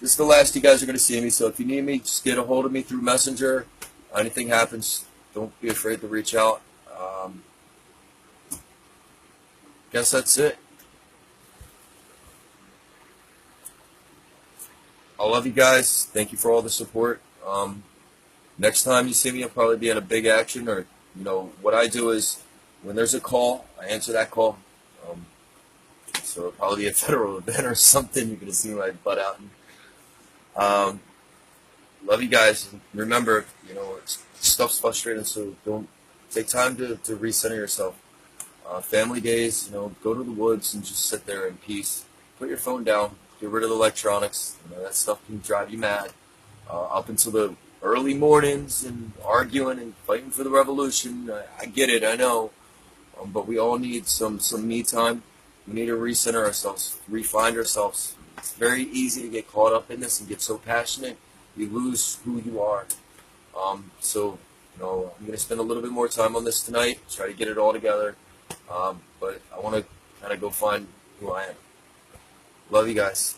the last you guys are going to see me. So if you need me, just get a hold of me through Messenger. Anything happens, don't be afraid to reach out. Guess that's it. I love you guys. Thank you for all the support. Next time you see me, I'll probably be in a big action, or what I do is when there's a call, I answer that call. So it'll probably be a federal event or something. You're gonna see my butt out. Love you guys. And remember, stuff's frustrating, so don't take time to recenter yourself. Family days, go to the woods and just sit there in peace. Put your phone down. Get rid of the electronics. That stuff can drive you mad. Up until the early mornings and arguing and fighting for the revolution. I get it, I know. But we all need some me time. We need to recenter ourselves, refine ourselves. It's very easy to get caught up in this and get so passionate. You lose who you are. So, I'm going to spend a little bit more time on this tonight. Try to get it all together. But I want to kind of go find who I am. Love you guys.